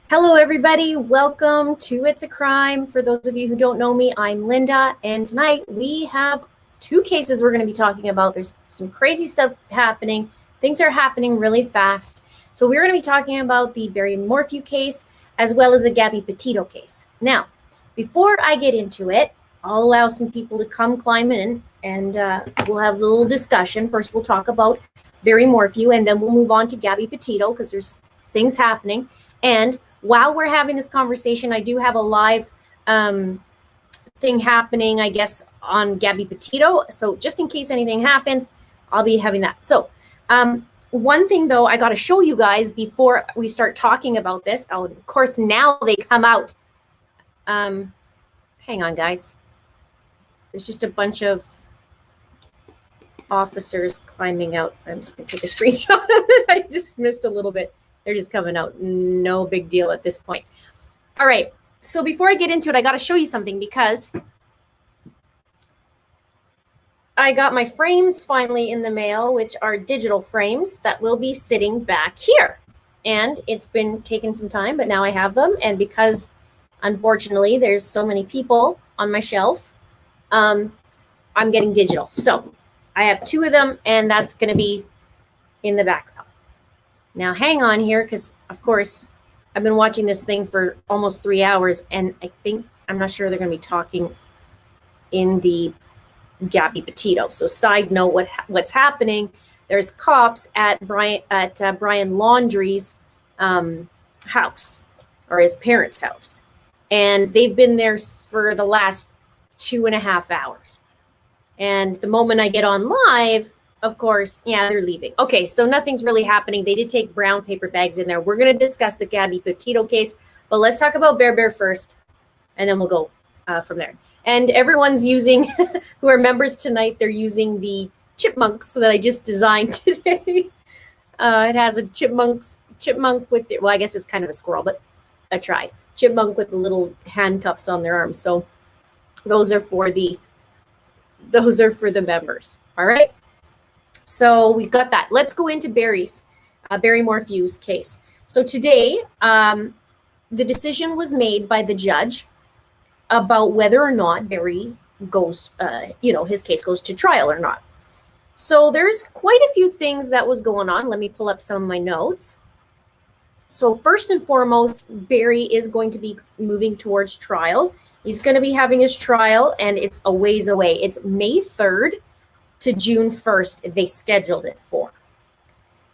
Hello, everybody. Welcome to It's a Crime. For those of you who don't know me, I'm Linda, and tonight we have two cases we're going to be talking about. There's some crazy stuff happening. Things are happening really fast. So we're going to be talking about the Barry Morphew case as well as the Gabby Petito case. Now, before I get into it, I'll allow some people to come climb in, and we'll have a little discussion. First, we'll talk about Barry Morphew, and then we'll move on to Gabby Petito because there's things happening. And while we're having this conversation, I do have a live thing happening, I guess, on Gabby Petito. So just in case anything happens, I'll be having that. So one thing, though, I got to show you guys before we start talking about this. Oh, of course, now they come out. Hang on, guys. There's just a bunch of officers climbing out. I'm just going to take a screenshot of it. I just missed a little bit. They're just coming out. No big deal at this point. All right. So before I get into it, I got to show you something because I got my frames finally in the mail, which are digital frames that will be sitting back here. And it's been taking some time, but now I have them. And because, unfortunately, there's so many people on my shelf, I'm getting digital. So I have two of them, and that's going to be in the background. Now, hang on here, because, of course, I've been watching this thing for almost 3 hours, and I'm not sure they're going to be talking in the Gabby Petito. So, side note, what's happening, there's cops at Brian Laundrie's house, or his parents' house, and they've been there for the last 2.5 hours. And the moment I get on live, of course, yeah, they're leaving. Okay, so nothing's really happening. They did take brown paper bags in there. We're going to discuss the Gabby Petito case, but let's talk about Bear first, and then we'll go from there. And everyone's using, who are members tonight, they're using the chipmunks that I just designed today. It has a chipmunk with, well, I guess it's kind of a squirrel, but I tried. Chipmunk with the little handcuffs on their arms. So those are for the members. All right. So we've got that. Let's go into Barry Morphew's case. So today, the decision was made by the judge about whether or not Barry goes, his case goes to trial or not. So there's quite a few things that was going on. Let me pull up some of my notes. So first and foremost, Barry is going to be moving towards trial. He's going to be having his trial, and it's a ways away. It's May 3rd. To June 1st, they scheduled it for.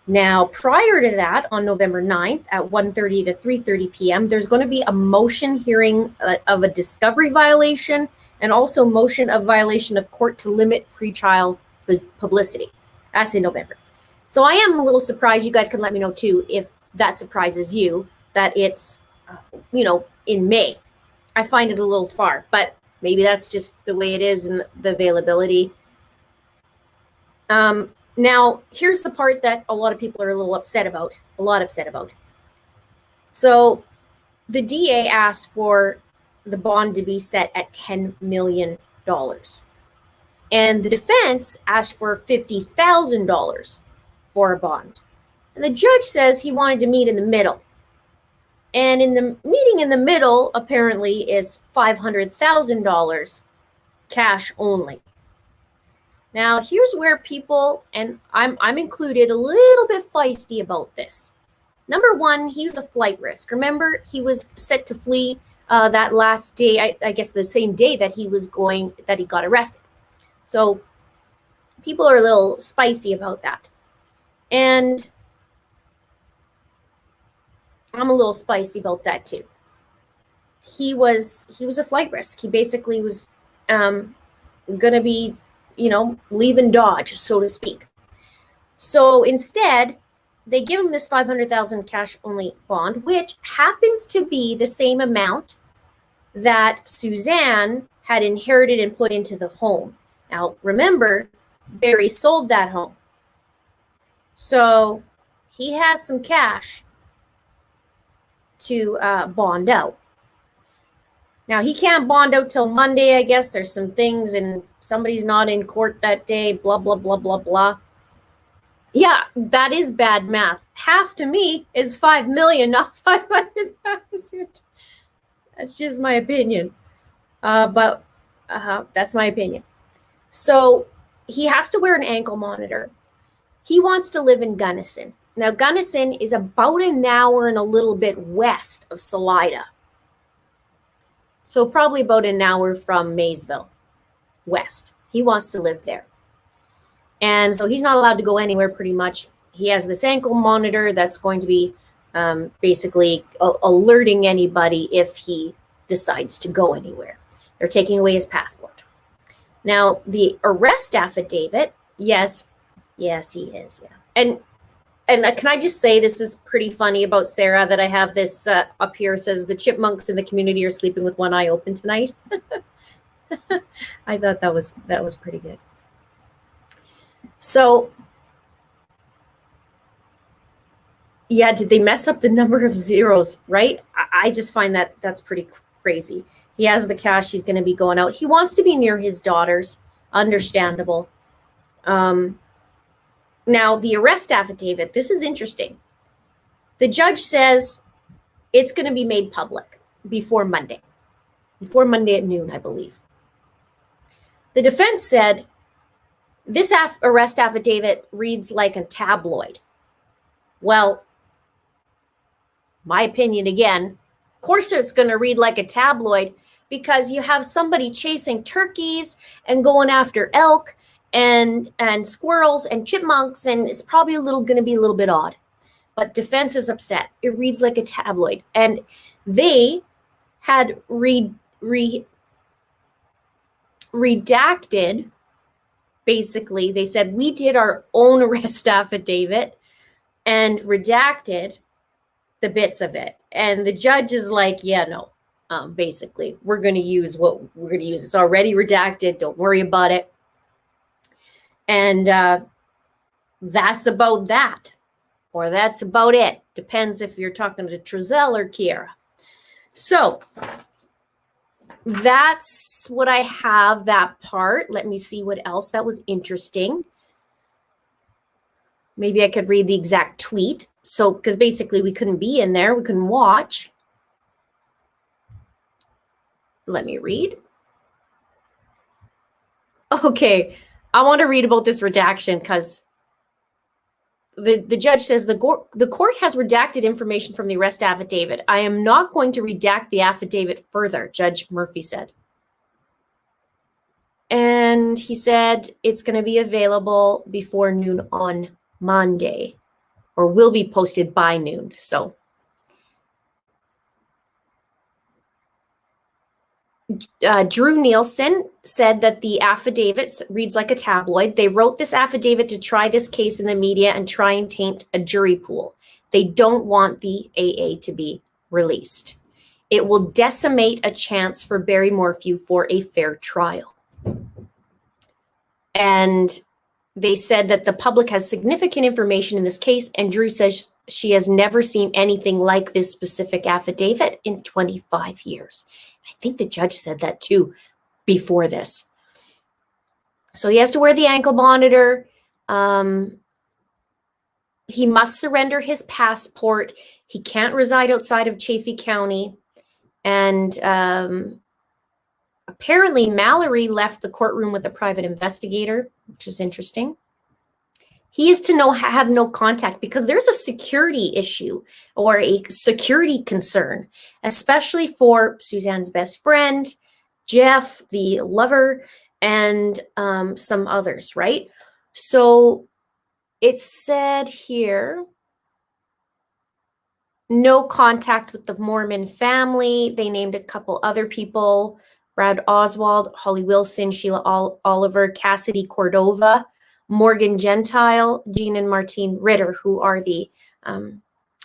Now, prior to that, on November 9th at 1:30 to 3:30 p.m., there's going to be a motion hearing of a discovery violation and also motion of violation of court to limit pretrial publicity. That's in November. So I am a little surprised. You guys can let me know, too, if that surprises you, that it's, in May. I find it a little far, but maybe that's just the way it is and the availability. Now, here's the part that a lot of people are a little upset about, So the DA asked for the bond to be set at $10 million. And the defense asked for $50,000 for a bond. And the judge says he wanted to meet in the middle. And in the meeting in the middle, apparently, is $500,000 cash only. Now, here's where people, and I'm included, a little bit feisty about this. Number one, he was a flight risk. Remember, he was set to flee that last day, I guess the same day that he got arrested. So people are a little spicy about that. And I'm a little spicy about that too. He was a flight risk. He basically was going to be leaving Dodge, so to speak. So instead, they give him this $500,000 cash only bond, which happens to be the same amount that Suzanne had inherited and put into the home. Now, remember, Barry sold that home. So he has some cash to bond out. Now, he can't bond out till Monday, I guess. There's some things, and somebody's not in court that day, blah, blah, blah, blah, blah. Yeah, that is bad math. Half to me is 5 million, not 500,000. That's just my opinion. But that's my opinion. So he has to wear an ankle monitor. He wants to live in Gunnison. Now, Gunnison is about an hour and a little bit west of Salida. So probably about an hour from Maysville, west. He wants to live there. And so he's not allowed to go anywhere pretty much. He has this ankle monitor that's going to be basically alerting anybody if he decides to go anywhere. They're taking away his passport. Now, the arrest affidavit, yes, he is, yeah. And can I just say, this is pretty funny about Sarah, that I have this up here, says the chipmunks in the community are sleeping with one eye open tonight. I thought that was pretty good. So, yeah, did they mess up the number of zeros, right? I just find that's pretty crazy. He has the cash. He's going to be going out. He wants to be near his daughters. Understandable. Now, the arrest affidavit, this is interesting. The judge says it's going to be made public before Monday at noon, I believe. The defense said this arrest affidavit reads like a tabloid. Well, my opinion again, of course it's going to read like a tabloid, because you have somebody chasing turkeys and going after elk and squirrels and chipmunks, and it's probably going to be a little bit odd. But defense is upset. It reads like a tabloid. And they had redacted, basically, they said, we did our own arrest affidavit and redacted the bits of it. And the judge is like, yeah, no, basically, we're going to use what we're going to use. It's already redacted. Don't worry about it. And that's about that. Or that's about it. Depends if you're talking to Trezell or Kiera. So that's what I have, that part. Let me see what else that was interesting. Maybe I could read the exact tweet. So, because basically we couldn't be in there. We couldn't watch. Let me read. Okay. I want to read about this redaction because the judge says the court has redacted information from the arrest affidavit. I am not going to redact the affidavit further, Judge Murphy said. And he said it's going to be available before noon on Monday, or will be posted by noon. So Drew Nielsen said that the affidavit reads like a tabloid. They wrote this affidavit to try this case in the media and try and taint a jury pool. They don't want the AA to be released. It will decimate a chance for Barry Morphew for a fair trial. And they said that the public has significant information in this case, and Drew says she has never seen anything like this specific affidavit in 25 years. I think the judge said that too before this. So he has to wear the ankle monitor. He must surrender his passport. He can't reside outside of Chaffee County. And apparently Mallory left the courtroom with a private investigator, which was interesting. He is to have no contact because there's a security issue or a security concern, especially for Suzanne's best friend, Jeff, the lover, and some others, right? So it said here, no contact with the Mormon family. They named a couple other people, Brad Oswald, Holly Wilson, Sheila Oliver, Cassidy Cordova, Morgan Gentile, Jean and Martine Ritter, who are the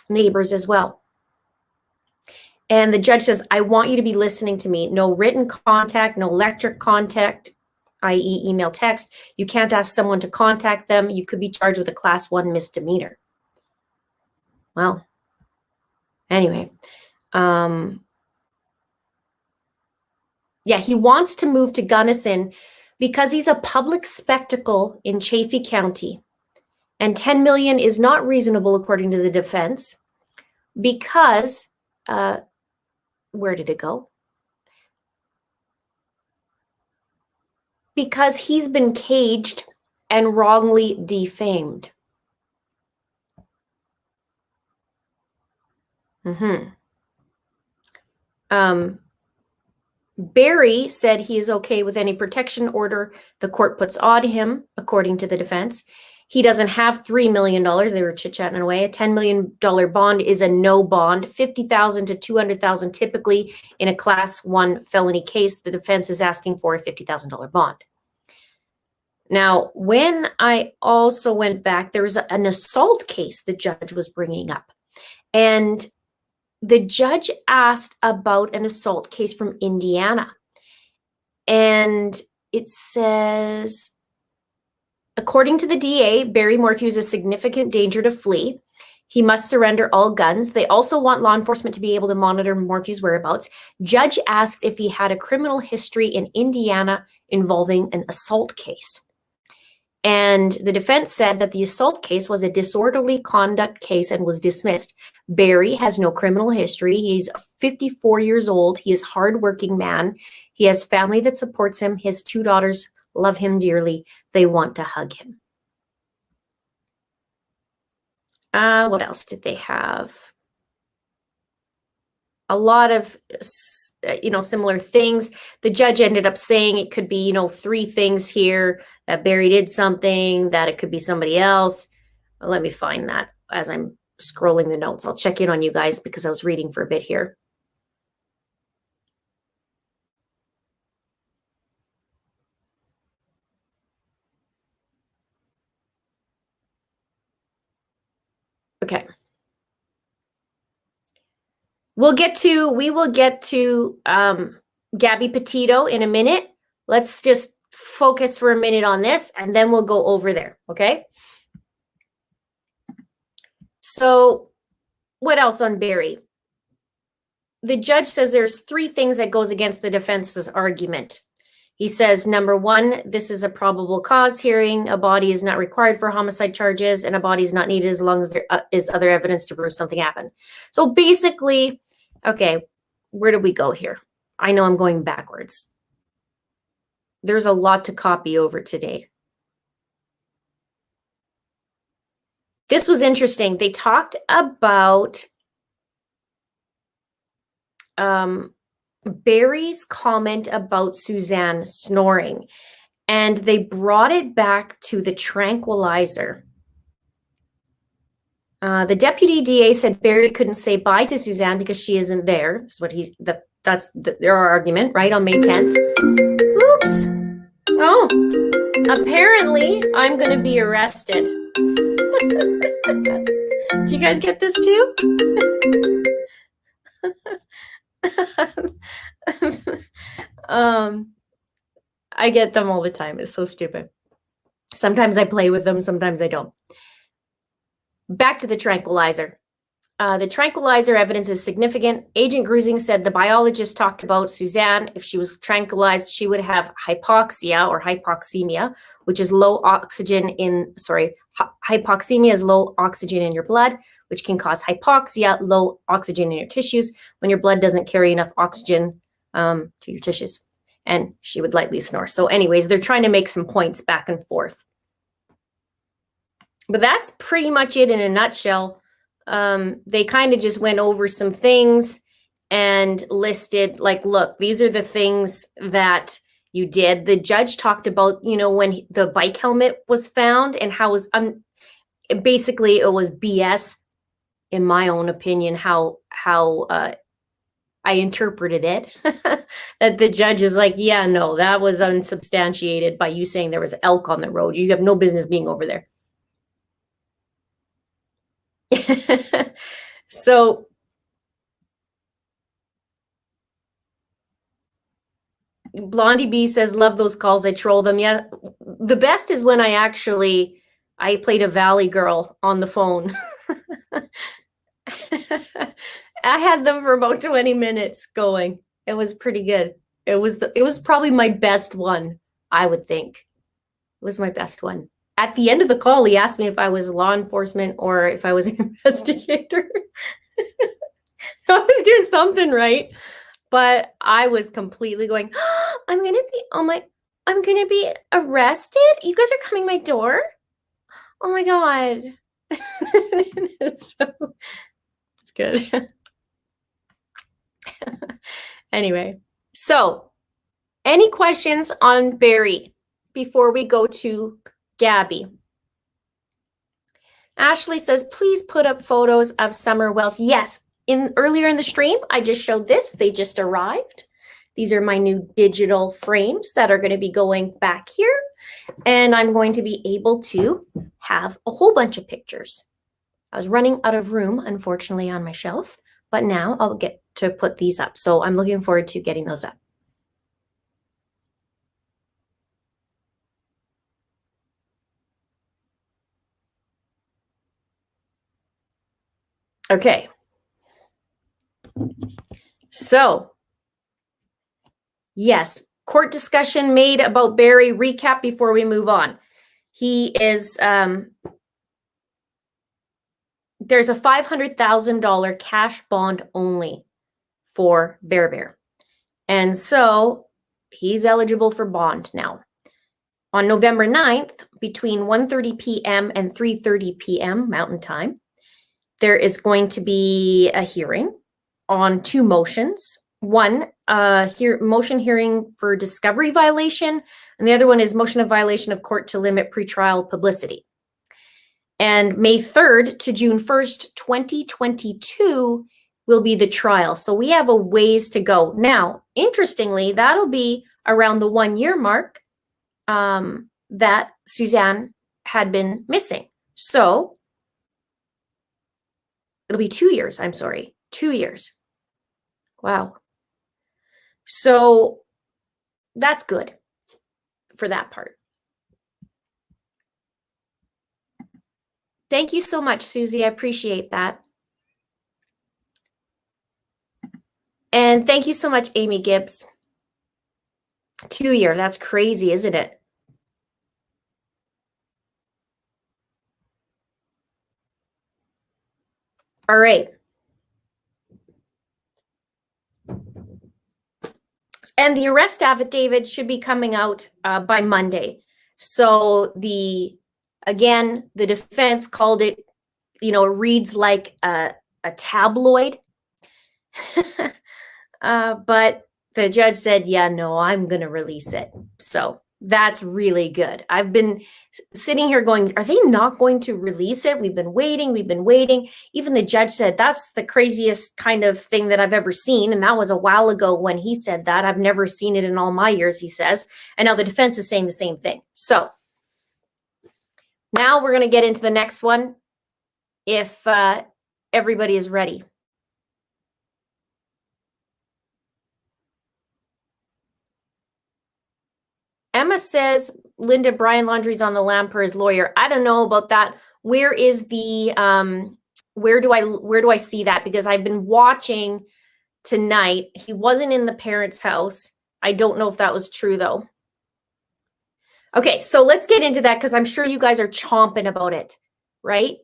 neighbors as well. And the judge says, I want you to be listening to me. No written contact, no electric contact, i.e. email, text. You can't ask someone to contact them. You could be charged with a class 1 misdemeanor. Well, anyway. Yeah, he wants to move to Gunnison because he's a public spectacle in Chaffee County. And 10 million is not reasonable according to the defense because, where did it go? Because he's been caged and wrongly defamed. Barry said he is okay with any protection order the court puts on him, according to the defense. He doesn't have $3 million. They were chit-chatting away. A $10 million bond is a no bond. $50,000 to $200,000 typically in a class 1 felony case. The defense is asking for a $50,000 bond. Now, when I also went back, there was an assault case the judge was bringing up. And the judge asked about an assault case from Indiana. And it says, according to the DA, Barry Morphew is a significant danger to flee. He must surrender all guns. They also want law enforcement to be able to monitor Morphew's whereabouts. Judge asked if he had a criminal history in Indiana involving an assault case. And the defense said that the assault case was a disorderly conduct case and was dismissed. Barry has no criminal history. He's 54 years old. He is a hardworking man. He has family that supports him. His 2 daughters love him dearly. They want to hug him. What else did they have? A lot of, similar things. The judge ended up saying it could be, 3 things here, that Barry did something, that it could be somebody else. Well, let me find that as I'm scrolling the notes. I'll check in on you guys because I was reading for a bit here. Okay. We will get to Gabby Petito in a minute. Let's just focus for a minute on this and then we'll go over there, okay? So what else on Barry? The judge says there's 3 things that goes against the defense's argument. He says, number 1, this is a probable cause hearing. A body is not required for homicide charges and a body is not needed as long as there is other evidence to prove something happened. So basically, okay, where do we go here? I know I'm going backwards. There's a lot to copy over today. This was interesting. They talked about Barry's comment about Suzanne snoring, and they brought it back to the tranquilizer. The deputy DA said Barry couldn't say bye to Suzanne because she isn't there. That's their argument, right, on May 10th. Oops. Oh, apparently I'm going to be arrested. Do you guys get this too? I get them all the time. It's so stupid. Sometimes I play with them, sometimes I don't. Back to the tranquilizer. The tranquilizer evidence is significant. Agent Grusing said the biologist talked about Suzanne. If she was tranquilized, she would have hypoxia or hypoxemia, which is low oxygen hypoxemia is low oxygen in your blood, which can cause hypoxia, low oxygen in your tissues, when your blood doesn't carry enough oxygen to your tissues. And she would lightly snore. So anyways, they're trying to make some points back and forth. But that's pretty much it in a nutshell. They kind of just went over some things and listed, like, look, these are the things that you did. The judge talked about, when the bike helmet was found and how it was, basically it was BS, in my own opinion, how I interpreted it. That the judge is like, yeah, no, that was unsubstantiated by you saying there was elk on the road. You have no business being over there. So Blondie B says, love those calls. I troll them. Yeah. The best is when I played a Valley Girl on the phone. I had them for about 20 minutes going. It was pretty good. It was probably my best one, I would think. It was my best one. at the end of the call, he asked me if I was law enforcement or if I was an investigator. I was doing something right, but I was completely going, oh, I'm going to be arrested. You guys are coming my door. Oh my God. So it's good. Anyway, so any questions on Barry before we go to Gabby? Ashley says, please put up photos of summer wells. Yes, earlier in the stream, I just showed this. They just arrived. These are my new digital frames that are going to be going back here. And I'm going to be able to have a whole bunch of pictures. I was running out of room, unfortunately, on my shelf, but now I'll get to put these up. So I'm looking forward to getting those up. Okay. So, yes, court discussion made about Barry. Recap before we move on. He is, there's a $500,000 cash bond only for Bear. And so he's eligible for bond now. On November 9th, between 1:30 p.m. and 3:30 p.m. Mountain Time, there is going to be a hearing on two motions. One, motion hearing for discovery violation, and the other one is motion of violation of court to limit pretrial publicity. And May 3rd to June 1st, 2022 will be the trial. So we have a ways to go. Now, interestingly, that'll be around the 1 year mark that Suzanne had been missing. So it'll be 2 years. I'm sorry, 2 years. Wow. So that's good for that part. Thank you so much, Susie. I appreciate that. And thank you so much, Amy Gibbs. 2 year, that's crazy, isn't it? All right. And the arrest affidavit should be coming out by Monday. So again, the defense called it, it reads like a tabloid. But the judge said, yeah, no, I'm going to release it. So that's really good. I've been sitting here going, are they not going to release it? We've been waiting. Even the judge said, that's the craziest kind of thing that I've ever seen. And that was a while ago when he said that. I've never seen it in all my years, he says. And now the defense is saying the same thing. So now we're going to get into the next one if everybody is ready. Emma says, Linda, Brian Laundrie's on the lam for his lawyer. I don't know about that. Where is the, where do I see that? Because I've been watching tonight. He wasn't in the parents' house. I don't know if that was true though. Okay, so let's get into that because I'm sure you guys are chomping about it, right?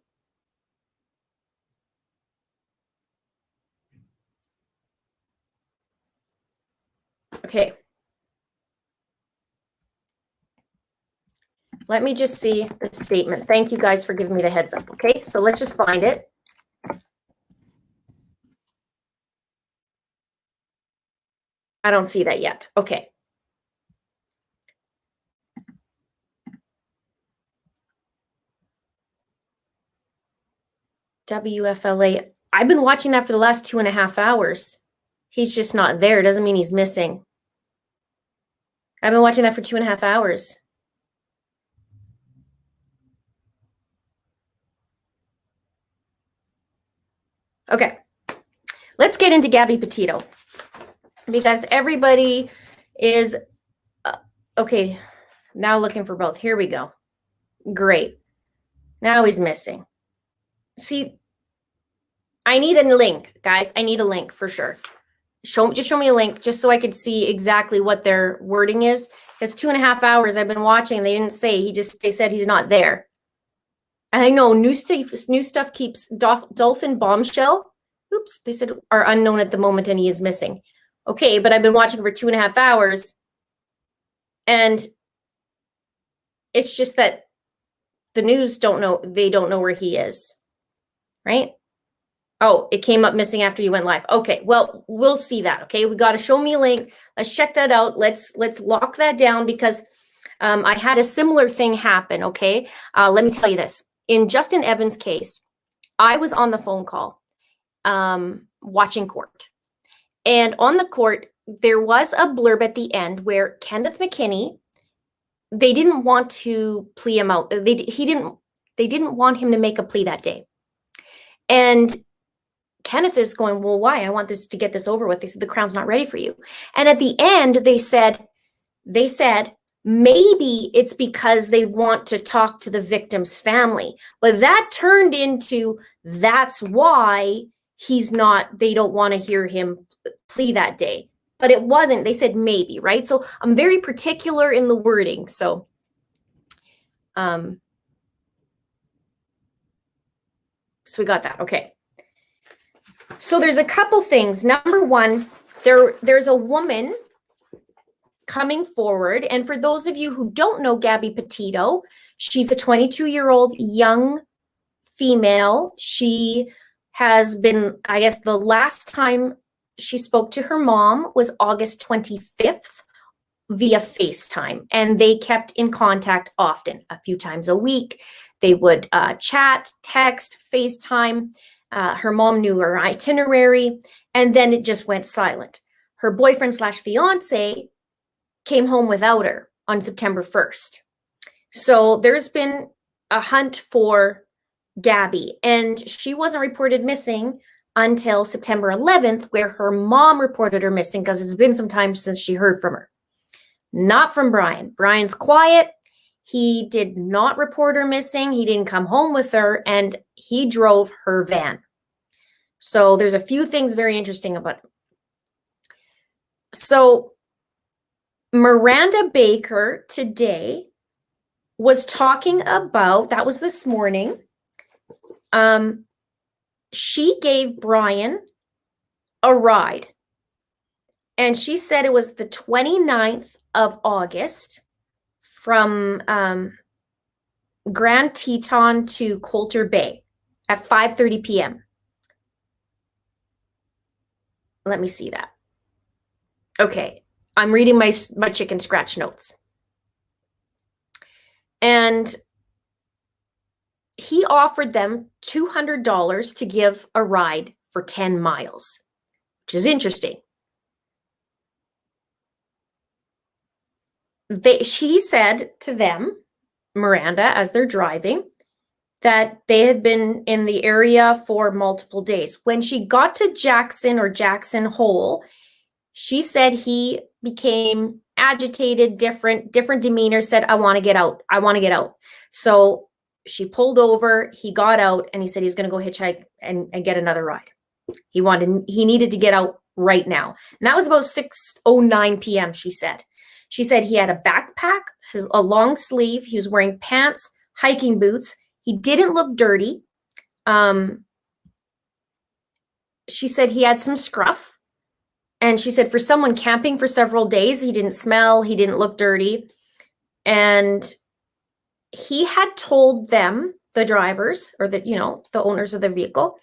Okay. Let me just see the statement. Thank you guys for giving me the heads up. Okay, so let's just find it. I don't see that yet. Okay. WFLA. I've been watching that for the last 2.5 hours. He's just not there. Doesn't mean he's missing. I've been watching that for 2.5 hours. Okay, let's get into Gabby Petito because everybody is, okay, now looking for both. Here we go. Great. Now he's missing. See, I need a link, guys. I need a link for sure. just show me a link just so I could see exactly what their wording is. Because 2.5 hours I've been watching, and they didn't say. They said he's not there. And I know new stuff keeps Dolphin Bombshell. Oops, they said are unknown at the moment, and he is missing. Okay, but I've been watching for 2.5 hours, and it's just that the news don't know. They don't know where he is, right? Oh, it came up missing after you went live. Okay, well, we'll see that. Okay, we got to show me a link. Let's check that out. Let's lock that down because I had a similar thing happen. Okay, let me tell you this. In Justin Evans' case, I was on the phone call watching court. And on the court, there was a blurb at the end where Kenneth McKinney, they didn't want to plea him out. They didn't want him to make a plea that day. And Kenneth is going, well, why? I want this to get this over with. They said the Crown's not ready for you. And at the end, they said maybe it's because they want to talk to the victim's family. But that turned into that's why they don't want to hear him plea that day. But it wasn't. They said maybe, right? So I'm very particular in the wording. So so we got that. Okay. So there's a couple things. Number one, there's a woman coming forward. And for those of you who don't know Gabby Petito, she's a 22-year-old young female. She has been, I guess the last time she spoke to her mom was August 25th via FaceTime. And they kept in contact often, a few times a week. They would chat, text, FaceTime. Her mom knew her itinerary, and then it just went silent. Her boyfriend/fiance came home without her on September 1st. So there's been a hunt for Gabby, and she wasn't reported missing until September 11th, where her mom reported her missing because it's been some time since she heard from her. Not from Brian. Brian's quiet. He did not report her missing. He didn't come home with her, and he drove her van. So there's a few things very interesting about it. So Miranda Baker today was talking about, that was this morning, she gave Brian a ride. And she said it was the 29th of August from Grand Teton to Coulter Bay at 5:30 p.m. Let me see that. Okay, I'm reading my chicken scratch notes. And he offered them $200 to give a ride for 10 miles, which is interesting. She said to them, Miranda, as they're driving, that they had been in the area for multiple days. When she got to Jackson Hole, she said he became agitated, different demeanor, said, I want to get out. I want to get out. So she pulled over, he got out, and he said he was going to go hitchhike and get another ride. He needed to get out right now. And that was about 6:09 p.m., she said. She said he had a backpack, a long sleeve. He was wearing pants, hiking boots. He didn't look dirty. She said he had some scruff. And she said for someone camping for several days, he didn't smell, he didn't look dirty. And he had told them, the drivers, or the owners of the vehicle,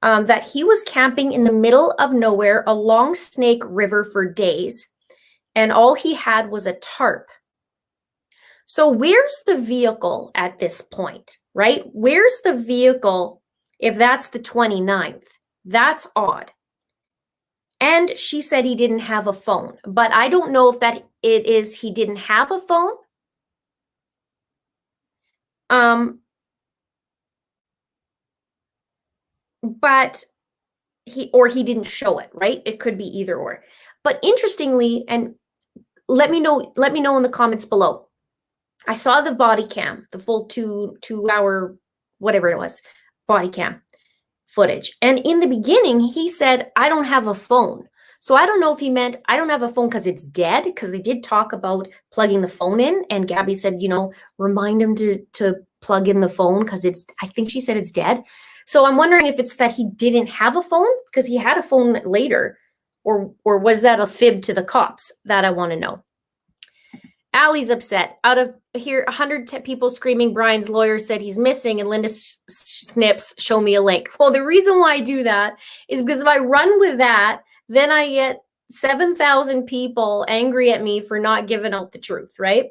that he was camping in the middle of nowhere along Snake River for days. And all he had was a tarp. So where's the vehicle at this point, right? Where's the vehicle if that's the 29th? That's odd. And she said he didn't have a phone, but I don't know if that it is he didn't have a phone. But he didn't show it, right? It could be either or. But interestingly, and let me know in the comments below. I saw the body cam, the full two hour, whatever it was, body cam footage. And in the beginning, he said, I don't have a phone. So I don't know if he meant, I don't have a phone because it's dead, because they did talk about plugging the phone in, and Gabby said, remind him to plug in the phone because I think she said it's dead. So I'm wondering if it's that he didn't have a phone because he had a phone later, or was that a fib to the cops? That I want to know. Allie's upset. Out of here, 100 people screaming Brian's lawyer said he's missing, and Linda snips, show me a link. Well, the reason why I do that is because if I run with that, then I get 7,000 people angry at me for not giving out the truth, right?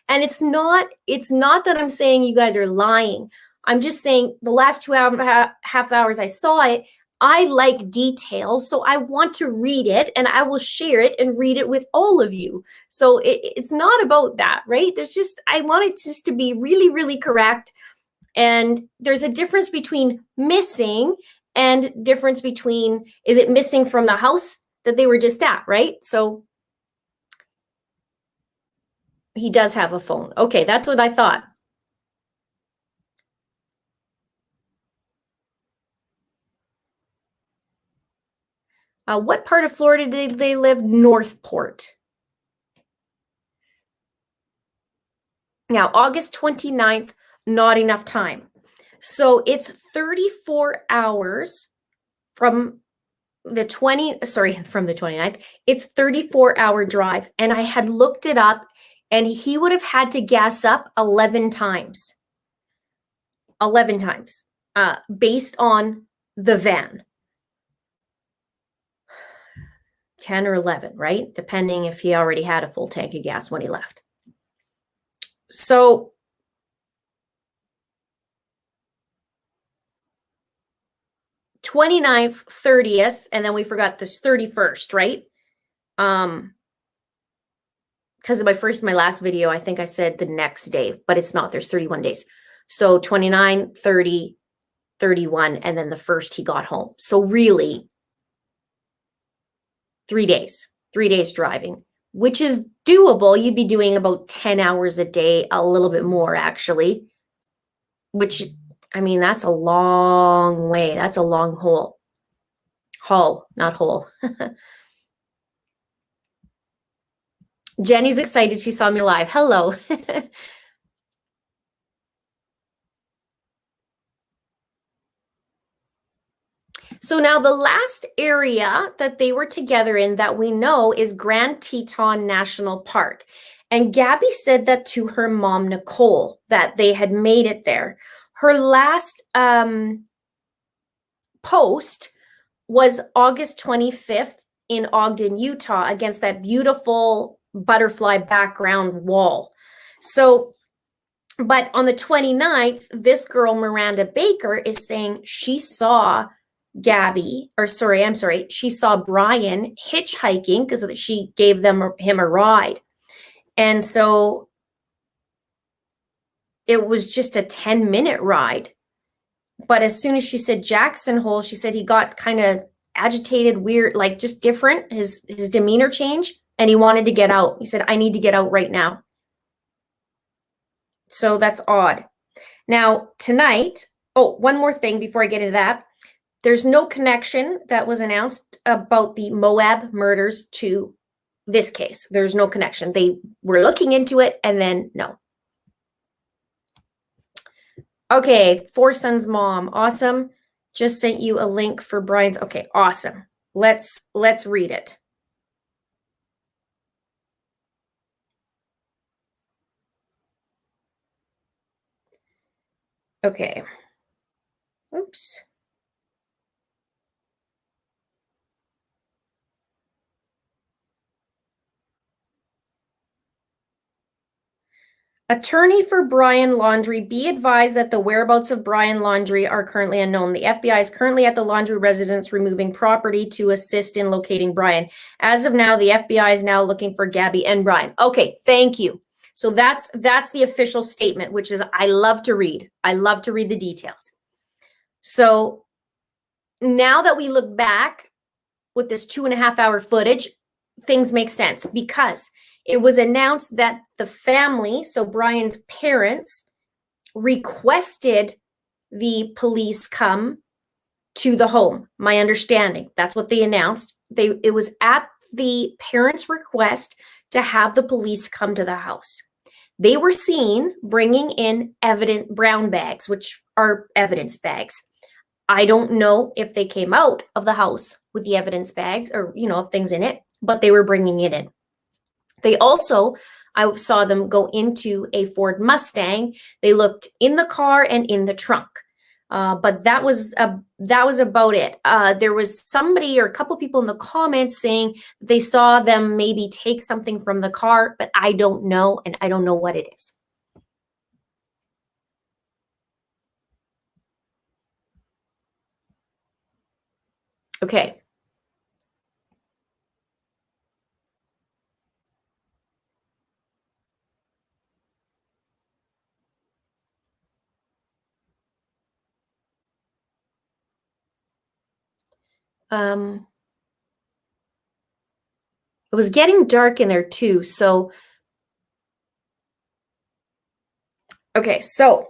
And it's not that I'm saying you guys are lying. I'm just saying the last 2.5 hours I saw it, I like details, so I want to read it, and I will share it and read it with all of you. So it's not about that, right? I want it just to be really, really correct. And there's a difference between missing and difference between, is it missing from the house that they were just at, right? So he does have a phone. Okay, that's what I thought. What part of Florida did they live? Northport. Now, August 29th, not enough time. So it's 34 hours from the 29th. It's 34-hour drive. And I had looked it up, and he would have had to gas up 11 times. 11 times, based on the van. 10 or 11, right? Depending if he already had a full tank of gas when he left. So '29th, 30th, and then we forgot this 31st, right? Because of my last video, I think I said the next day, but it's not. There's 31 days. So 29, 30, 31, and then the first he got home. So really, 3 days. 3 days driving, which is doable. You'd be doing about 10 hours a day, a little bit more actually, which, I mean, that's a long way. That's a long haul, not hole. Jenny's excited. She saw me live. Hello. So now the last area that they were together in that we know is Grand Teton National Park. And Gabby said that to her mom, Nicole, that they had made it there. Her last post was August 25th in Ogden, Utah, against that beautiful butterfly background wall. So, but on the 29th, this girl, Miranda Baker, is saying she saw she saw Brian hitchhiking because she gave him a ride. And so it was just a 10-minute ride. But as soon as she said Jackson Hole, she said he got kind of agitated, weird, like just different. His demeanor changed, and he wanted to get out. He said, I need to get out right now. So that's odd. Now, tonight, one more thing before I get into that. There's no connection that was announced about the Moab murders to this case. There's no connection. They were looking into it, and then no. Okay, Four Sons mom, awesome. Just sent you a link for Brian's. Okay, awesome. Let's read it. Okay. Oops. Attorney for Brian Laundrie, be advised that the whereabouts of Brian Laundrie are currently unknown. The FBI is currently at the Laundrie residence removing property to assist in locating Brian. As of now, the FBI is now looking for Gabby and Brian. Okay, thank you. So that's the official statement, which is I love to read. I love to read the details. So now that we look back with this 2.5-hour footage, things make sense because it was announced that the family, so Brian's parents, requested the police come to the home. My understanding, that's what they announced. it was at the parents' request to have the police come to the house. They were seen bringing in brown bags, which are evidence bags. I don't know if they came out of the house with the evidence bags or, things in it, but they were bringing it in. They also, I saw them go into a Ford Mustang. They looked in the car and in the trunk. But that was about it. There was somebody or a couple people in the comments saying they saw them maybe take something from the car, but I don't know, and I don't know what it is. Okay. It was getting dark in there too, so okay, so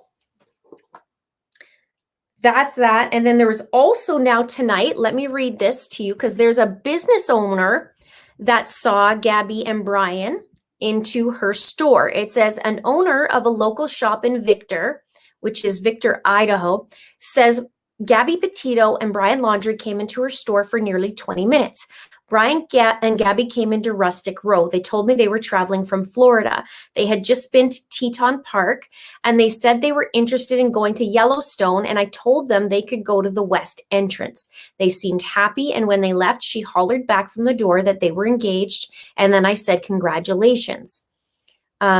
that's that. And then there was also now tonight, let me read this to you because there's a business owner that saw Gabby and Brian into her store. It says an owner of a local shop in Victor, which is Victor, Idaho, says Gabby Petito and Brian Laundrie came into her store for nearly 20 minutes. Brian and Gabby came into Rustic Row. They told me they were traveling from Florida. They had just been to Teton Park, and they said they were interested in going to Yellowstone, and I told them they could go to the west entrance. They seemed happy, and when they left, she hollered back from the door that they were engaged, and then I said, congratulations.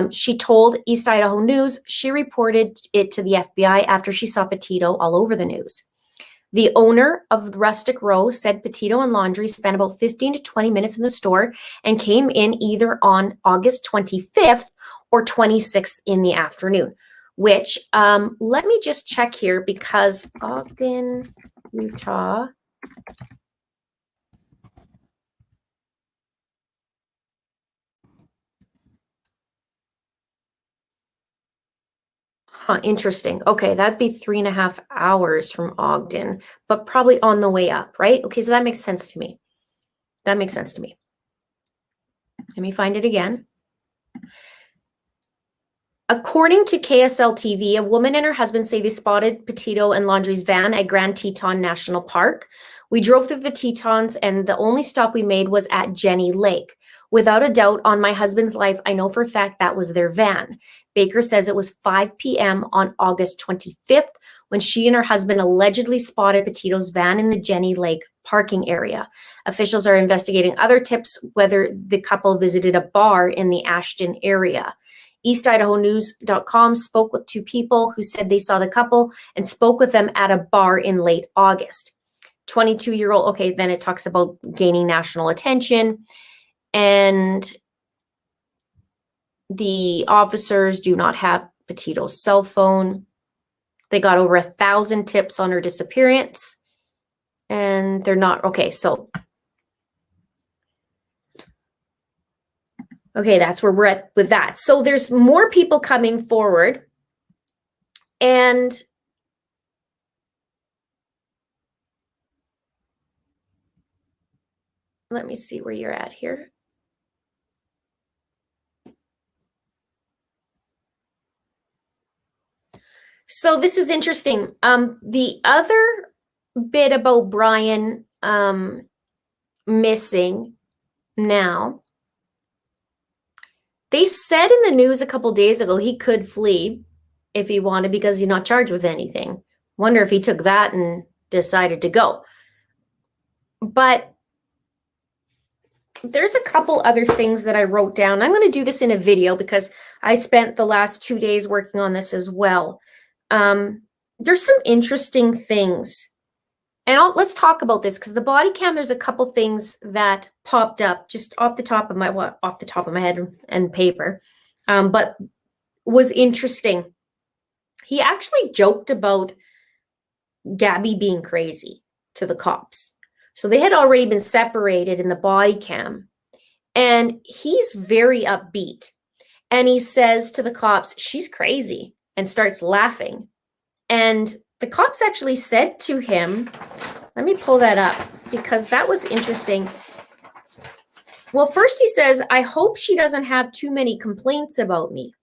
She told East Idaho News she reported it to the FBI after she saw Petito all over the news. The owner of Rustic Row said Petito and Laundrie spent about 15 to 20 minutes in the store and came in either on August 25th or 26th in the afternoon, which let me just check here because Ogden, Utah. Huh, interesting. Okay, that'd be 3.5 hours from Ogden, but probably on the way up, right? Okay, so that makes sense to me. That makes sense to me. Let me find it again. According to KSL TV, a woman and her husband say they spotted Petito and Laundrie's van at Grand Teton National Park. We drove through the Tetons, and the only stop we made was at Jenny Lake. Without a doubt, on my husband's life, I know for a fact that was their van. Baker says it was 5 p.m. on August 25th when she and her husband allegedly spotted Petito's van in the Jenny Lake parking area. Officials are investigating other tips whether the couple visited a bar in the Ashton area. EastIdahoNews.com spoke with 2 people who said they saw the couple and spoke with them at a bar in late August. 22-year-old, okay, then it talks about gaining national attention, and the officers do not have Petito's cell phone. They got over 1,000 tips on her disappearance, and they're not, okay, so okay, that's where we're at with that. So there's more people coming forward, and let me see where you're at here. So this is interesting. The other bit about Brian missing now, they said in the news a couple days ago he could flee if he wanted because he's not charged with anything. Wonder if he took that and decided to go. But there's a couple other things that I wrote down. I'm going to do this in a video because I spent the last 2 days working on this as well. There's some interesting things. And let's talk about this because the body cam, there's a couple things that popped up just off the top of my head and paper, but was interesting. He actually joked about Gabby being crazy to the cops. So they had already been separated in the body cam, and he's very upbeat. And he says to the cops, she's crazy, and starts laughing. And the cops actually said to him, let me pull that up because that was interesting. Well, first he says, I hope she doesn't have too many complaints about me.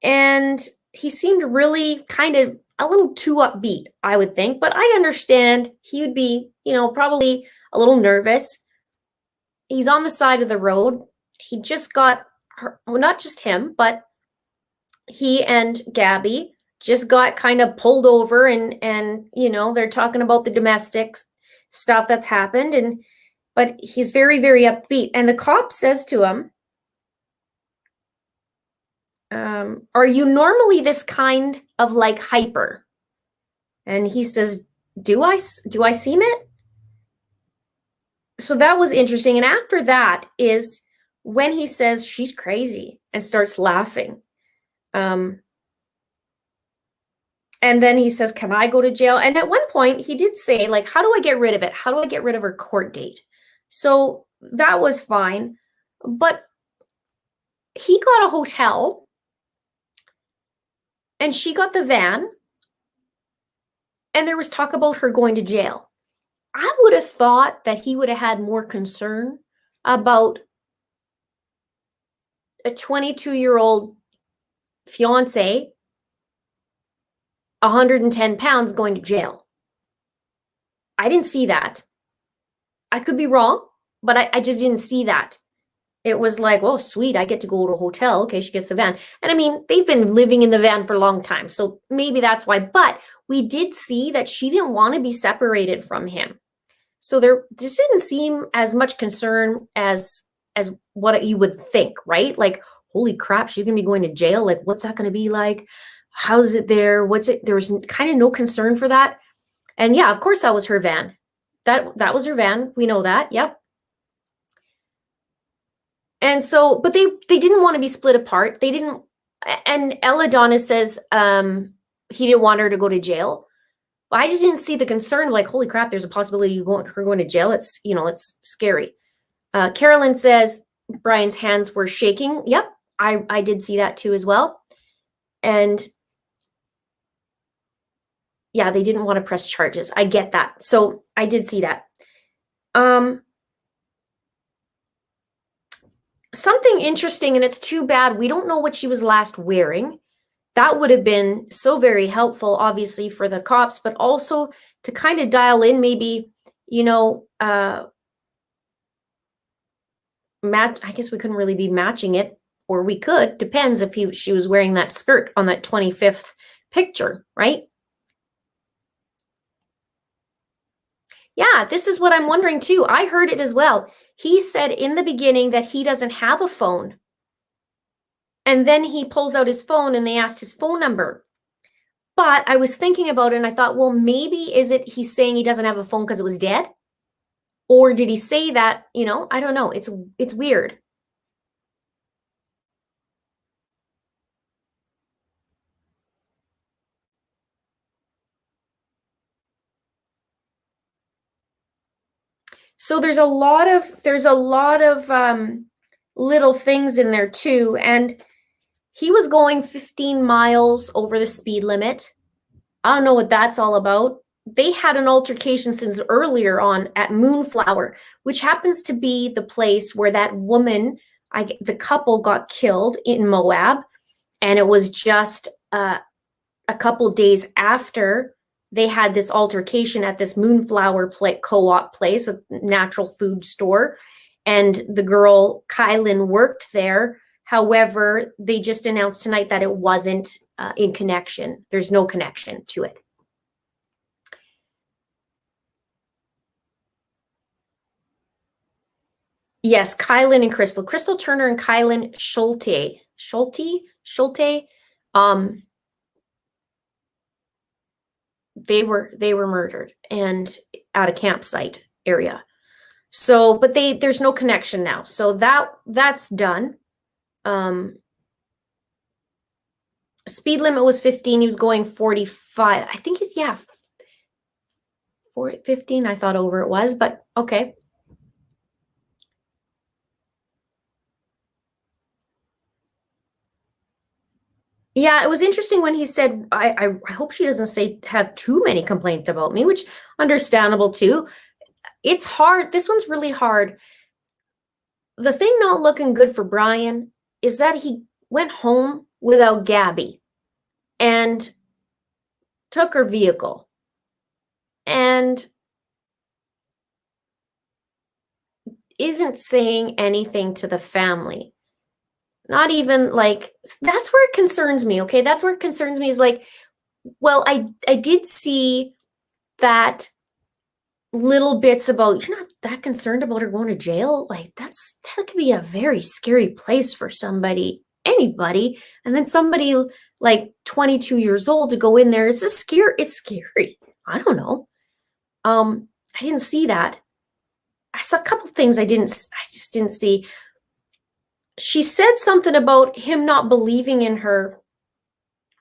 And he seemed really kind of a little too upbeat, I would think, but I understand he would be, probably a little nervous. He's on the side of the road. He just got her, well, not just him, but he and Gabby just got kind of pulled over and they're talking about the domestic stuff that's happened, but he's very, very upbeat. And the cop says to him, are you normally this kind of like hyper? And he says, do I seem it? So that was interesting. And after that is when he says she's crazy and starts laughing. And then he says, can I go to jail? And at one point he did say, like, how do I get rid of it? How do I get rid of her court date? So that was fine. But he got a hotel and she got the van. And there was talk about her going to jail. I would have thought that he would have had more concern about a 22-year-old fiance, 110 pounds, going to jail. I didn't see that. I could be wrong, but I just didn't see that. It was like, oh, sweet, I get to go to a hotel. Okay, she gets the van. And I mean, they've been living in the van for a long time, so maybe that's why. But we did see that she didn't want to be separated from him. So there just didn't seem as much concern as what you would think, right? Like, holy crap, she's going to be going to jail. Like, what's that going to be like? How's it there? What's it? There was kind of no concern for that. And yeah, of course, that was her van. That was her van. We know that. Yep. And so, but they didn't want to be split apart. They didn't. And Eladonis says he didn't want her to go to jail. I just didn't see the concern, like, holy crap, there's a possibility of her going to jail. It's, it's scary. Carolyn says Brian's hands were shaking. Yep, I did see that too as well. And yeah, they didn't want to press charges. I get that. So I did see that. Something interesting, and it's too bad we don't know what she was last wearing. That would have been so very helpful, obviously, for the cops, but also to kind of dial in maybe, match. I guess we couldn't really be matching it, or we could. Depends if she was wearing that skirt on that 25th picture, right? Yeah, this is what I'm wondering too. I heard it as well. He said in the beginning that he doesn't have a phone. And then he pulls out his phone and they asked his phone number. But I was thinking about it and I thought, well, maybe he's saying he doesn't have a phone because it was dead? Or did he say that, I don't know. It's weird. So there's a lot of little things in there too. And he was going 15 miles over the speed limit. I don't know what that's all about. They had an altercation since earlier on at Moonflower, which happens to be the place where that woman, the couple, got killed in Moab. And it was just a couple days after they had this altercation at this Moonflower co-op place, a natural food store. And the girl, Kylan, worked there. However, they just announced tonight that it wasn't in connection. There's no connection to it. Yes, Kylan and Crystal. Crystal Turner and Kylan Schulte. They were murdered and at a campsite area. So, but there's no connection now. So that's done. Speed limit was 15. He was going 45. I think 15. I thought over it was, but okay. Yeah, it was interesting when he said, I hope she doesn't have too many complaints about me, which understandable too. it's hard. This one's really hard. The thing not looking good for Brian is that he went home without Gabby and took her vehicle and isn't saying anything to the family. Not even like, that's where it concerns me, okay? That's where it concerns me is like, well, I did see that little bits about you're not that concerned about her going to jail. Like that could be a very scary place for somebody, anybody. And then somebody like 22 years old to go in there. It's scary. I don't know. I didn't see that. I saw a couple things I just didn't see. She said something about him not believing in her,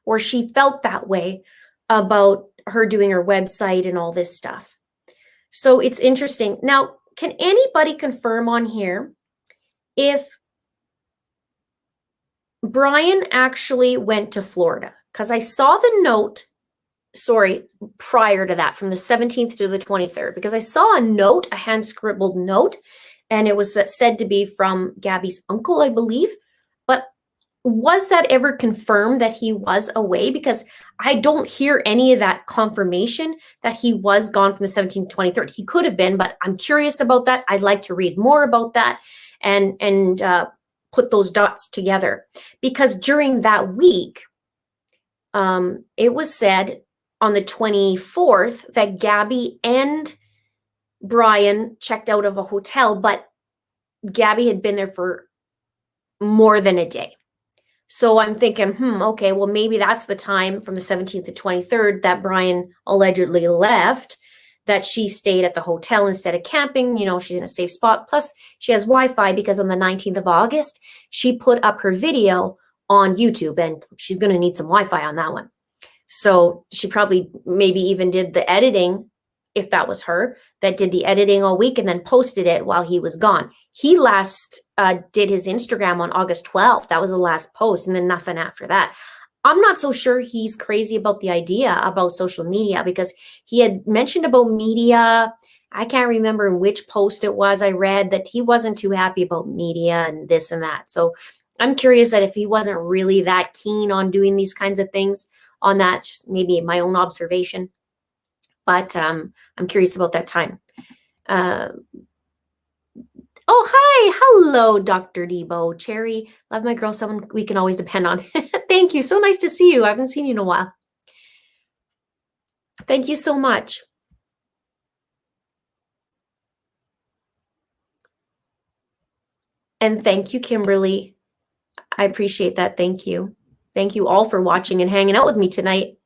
or she felt that way about her doing her website and all this stuff. So it's interesting. Now, can anybody confirm on here if Brian actually went to Florida? Because I saw the note, prior to that, from the 17th to the 23rd, because I saw a note, a hand scribbled note, and it was said to be from Gabby's uncle, I believe. But was that ever confirmed that he was away? Because I don't hear any of that confirmation that he was gone from the 17th to 23rd. He could have been, but I'm curious about that. I'd like to read more about that and put those dots together. Because during that week, it was said on the 24th that Gabby and Brian checked out of a hotel, but Gabby had been there for more than a day. So I'm thinking, okay, well, maybe that's the time from the 17th to 23rd that Brian allegedly left, that she stayed at the hotel instead of camping. You know, she's in a safe spot. Plus, she has Wi-Fi because on the 19th of August, she put up her video on YouTube, and she's going to need some Wi-Fi on that one. So she probably maybe even did the editing, if that was her, that did the editing all week and then posted it while he was gone. He last did his Instagram on August 12th. That was the last post, and then nothing after that. I'm not so sure he's crazy about the idea about social media, because he had mentioned about media. I can't remember in which post it was I read that he wasn't too happy about media and this and that. So I'm curious that if he wasn't really that keen on doing these kinds of things, on that, just maybe my own observation. But I'm curious about that time. Oh, hi. Hello, Dr. Debo. Cherry, love my girl, someone we can always depend on. Thank you. So nice to see you. I haven't seen you in a while. Thank you so much. And thank you, Kimberly. I appreciate that. Thank you. Thank you all for watching and hanging out with me tonight.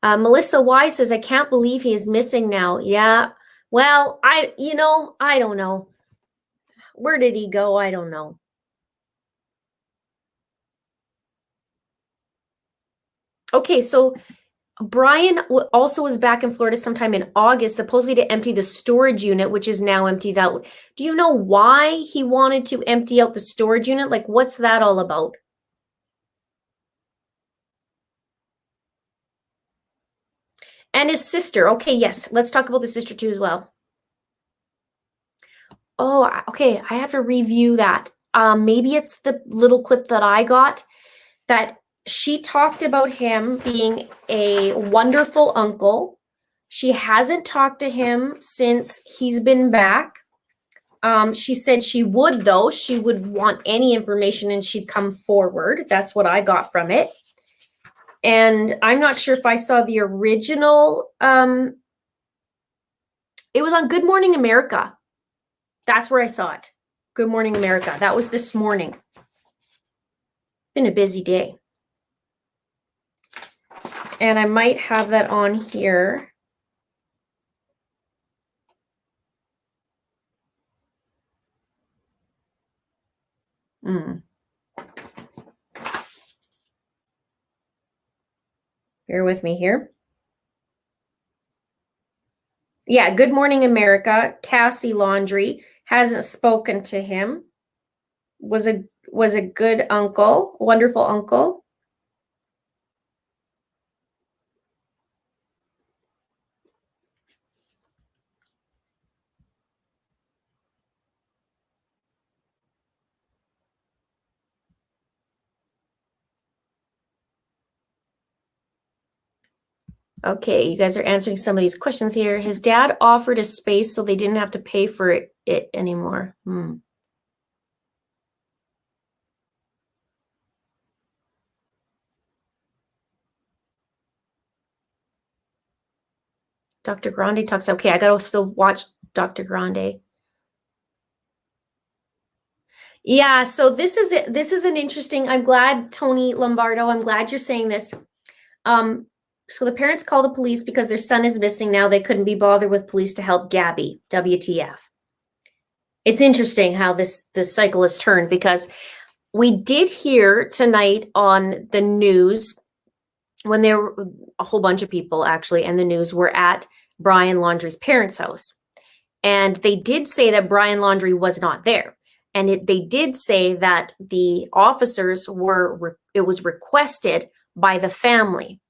Melissa Y says, I can't believe he is missing now. Yeah. Well, I don't know. Where did he go? I don't know. Okay, so Brian also was back in Florida sometime in August, supposedly to empty the storage unit, which is now emptied out. Do you know why he wanted to empty out the storage unit? Like, what's that all about? And his sister. Okay, yes. Let's talk about the sister too as well. Oh, okay. I have to review that. Maybe it's the little clip that I got that she talked about him being a wonderful uncle. She hasn't talked to him since he's been back. She said she would, though. She would want any information and she'd come forward. That's what I got from it. And I'm not sure if I saw the original. It was on Good Morning America. That's where I saw it. Good Morning America. That was this morning. Been a busy day. And I might have that on here. Bear with me here. Yeah, Good Morning America. Cassie Laundry hasn't spoken to him. Was a good uncle, wonderful uncle. Okay, you guys are answering some of these questions here. His dad offered a space so they didn't have to pay for it anymore. Dr. Grande talks. Okay, I gotta still watch Dr. Grande. Yeah, so this is it. This is an interesting. I'm glad, Tony Lombardo. I'm glad you're saying this. So the parents call the police because their son is missing now. They couldn't be bothered with police to help Gabby. WTF. It's interesting how this cycle has turned, because we did hear tonight on the news when there were a whole bunch of people actually, and the news were at Brian Laundrie's parents' house. And they did say that Brian Laundrie was not there. And they did say that the officers it was requested by the family.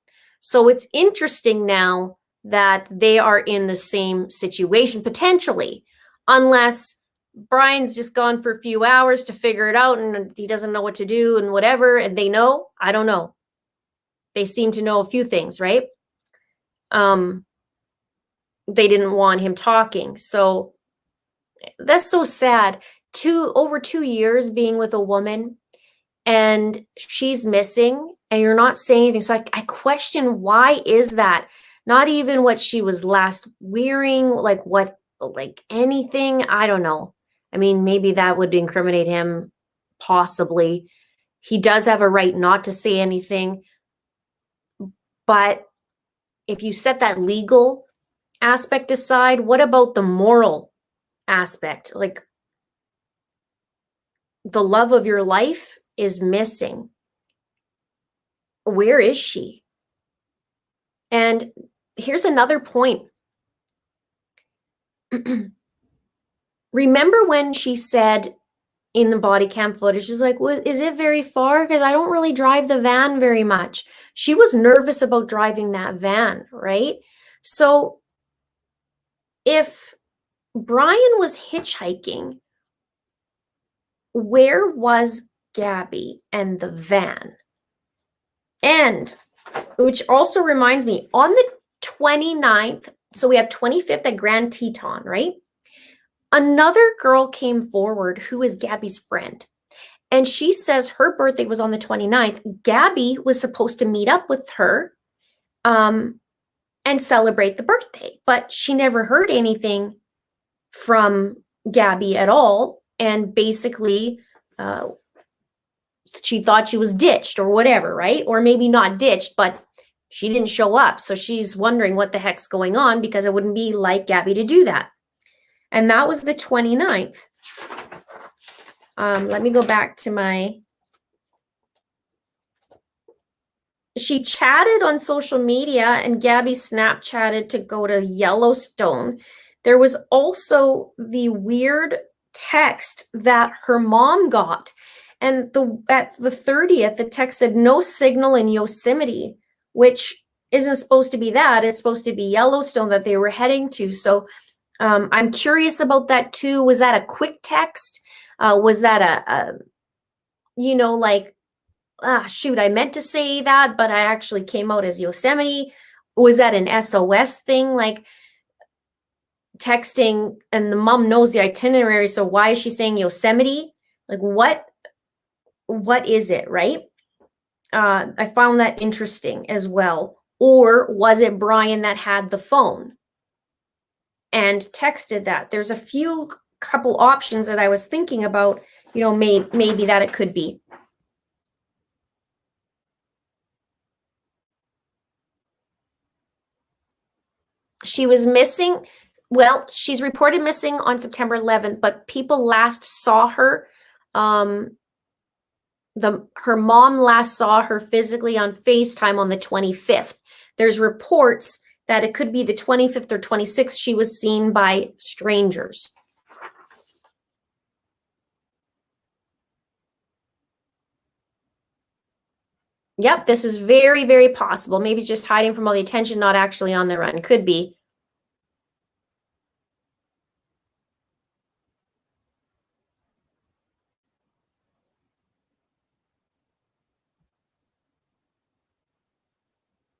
So it's interesting now that they are in the same situation potentially, unless Brian's just gone for a few hours to figure it out and he doesn't know what to do and whatever, and they know. I don't know. They seem to know a few things, right? They didn't want him talking. So that's so sad. Over 2 years being with a woman and she's missing and you're not saying anything. So I question, why is that? Not even what she was last wearing, like anything. I don't know. I mean, maybe that would incriminate him, possibly. He does have a right not to say anything. But if you set that legal aspect aside, what about the moral aspect? Like, the love of your life is missing. Where is she? And here's another point. Remember when she said in the body cam footage, she's like, well, is it very far? Because I don't really drive the van very much. She was nervous about driving that van, right? So if Brian was hitchhiking, where was Gabby and the van? And which also reminds me, on the 29th, so we have 25th at Grand Teton, right? Another girl came forward who is Gabby's friend. And she says her birthday was on the 29th. Gabby was supposed to meet up with her and celebrate the birthday, but she never heard anything from Gabby at all. And basically, she thought she was ditched or whatever, right? Or maybe not ditched, but she didn't show up. So she's wondering what the heck's going on, because it wouldn't be like Gabby to do that. And that was the 29th. Let me go back to she chatted on social media, and Gabby Snapchatted to go to Yellowstone. There was also the weird text that her mom got. And at the 30th, the text said, no signal in Yosemite, which isn't supposed to be that. It's supposed to be Yellowstone that they were heading to. So I'm curious about that too. Was that a quick text? Was that shoot, I meant to say that, but I actually came out as Yosemite? Was that an SOS thing? Like, texting, and the mom knows the itinerary, so why is she saying Yosemite? Like, what is it, right? I found that interesting as well. Or was it Brian that had the phone and texted that? There's a couple options that I was thinking about, maybe that it could be. She was missing. Well, she's reported missing on September 11th, but people last saw her. Her mom last saw her physically on FaceTime on the 25th. There's reports that it could be the 25th or 26th she was seen by strangers. Yep, this is very, very possible. Maybe he's just hiding from all the attention, not actually on the run. Could be.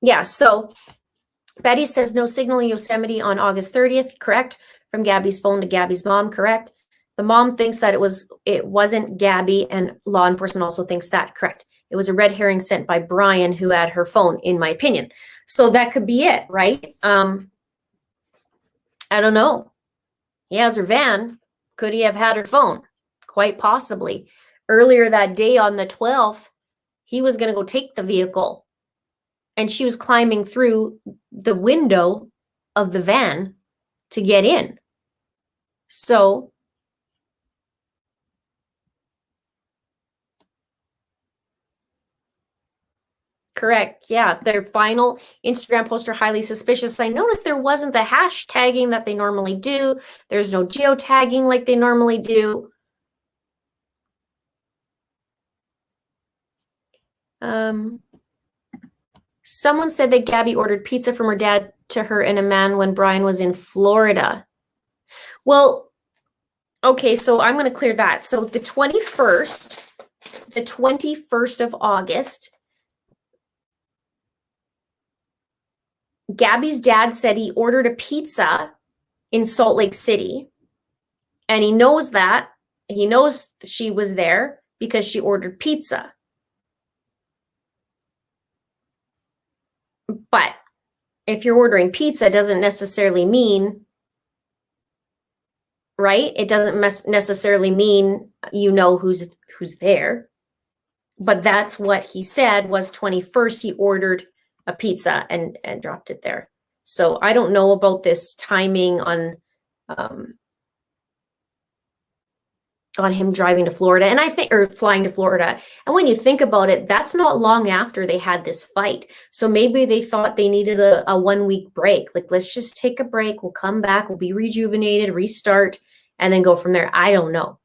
Yeah, so Betty says no signal in Yosemite on August 30th. Correct. From Gabby's phone to Gabby's mom. Correct. The mom thinks that it wasn't Gabby, and law enforcement also thinks that. Correct. It was a red herring sent by Brian, who had her phone, in my opinion. So that could be it, right? I don't know. He has her van. Could he have had her phone? Quite possibly. Earlier that day on the 12th, he was going to go take the vehicle, and she was climbing through the window of the van to get in. So correct. Yeah. Their final Instagram post are highly suspicious. I noticed there wasn't the hashtagging that they normally do. There's no geotagging like they normally do. Someone said that Gabby ordered pizza from her dad to her and a man when Brian was in Florida. Well, okay, so I'm going to clear that. So the 21st of August, Gabby's dad said he ordered a pizza in Salt Lake City, and he knows that. He knows she was there because she ordered pizza. But if you're ordering pizza, it doesn't necessarily mean, right? It doesn't necessarily mean you know who's there. But that's what he said was 21st, he ordered a pizza and dropped it there. So I don't know about this timing on him driving to Florida, and or flying to Florida. And when you think about it, that's not long after they had this fight. So maybe they thought they needed a 1 week break. Like, let's just take a break. We'll come back. We'll be rejuvenated, restart, and then go from there. I don't know.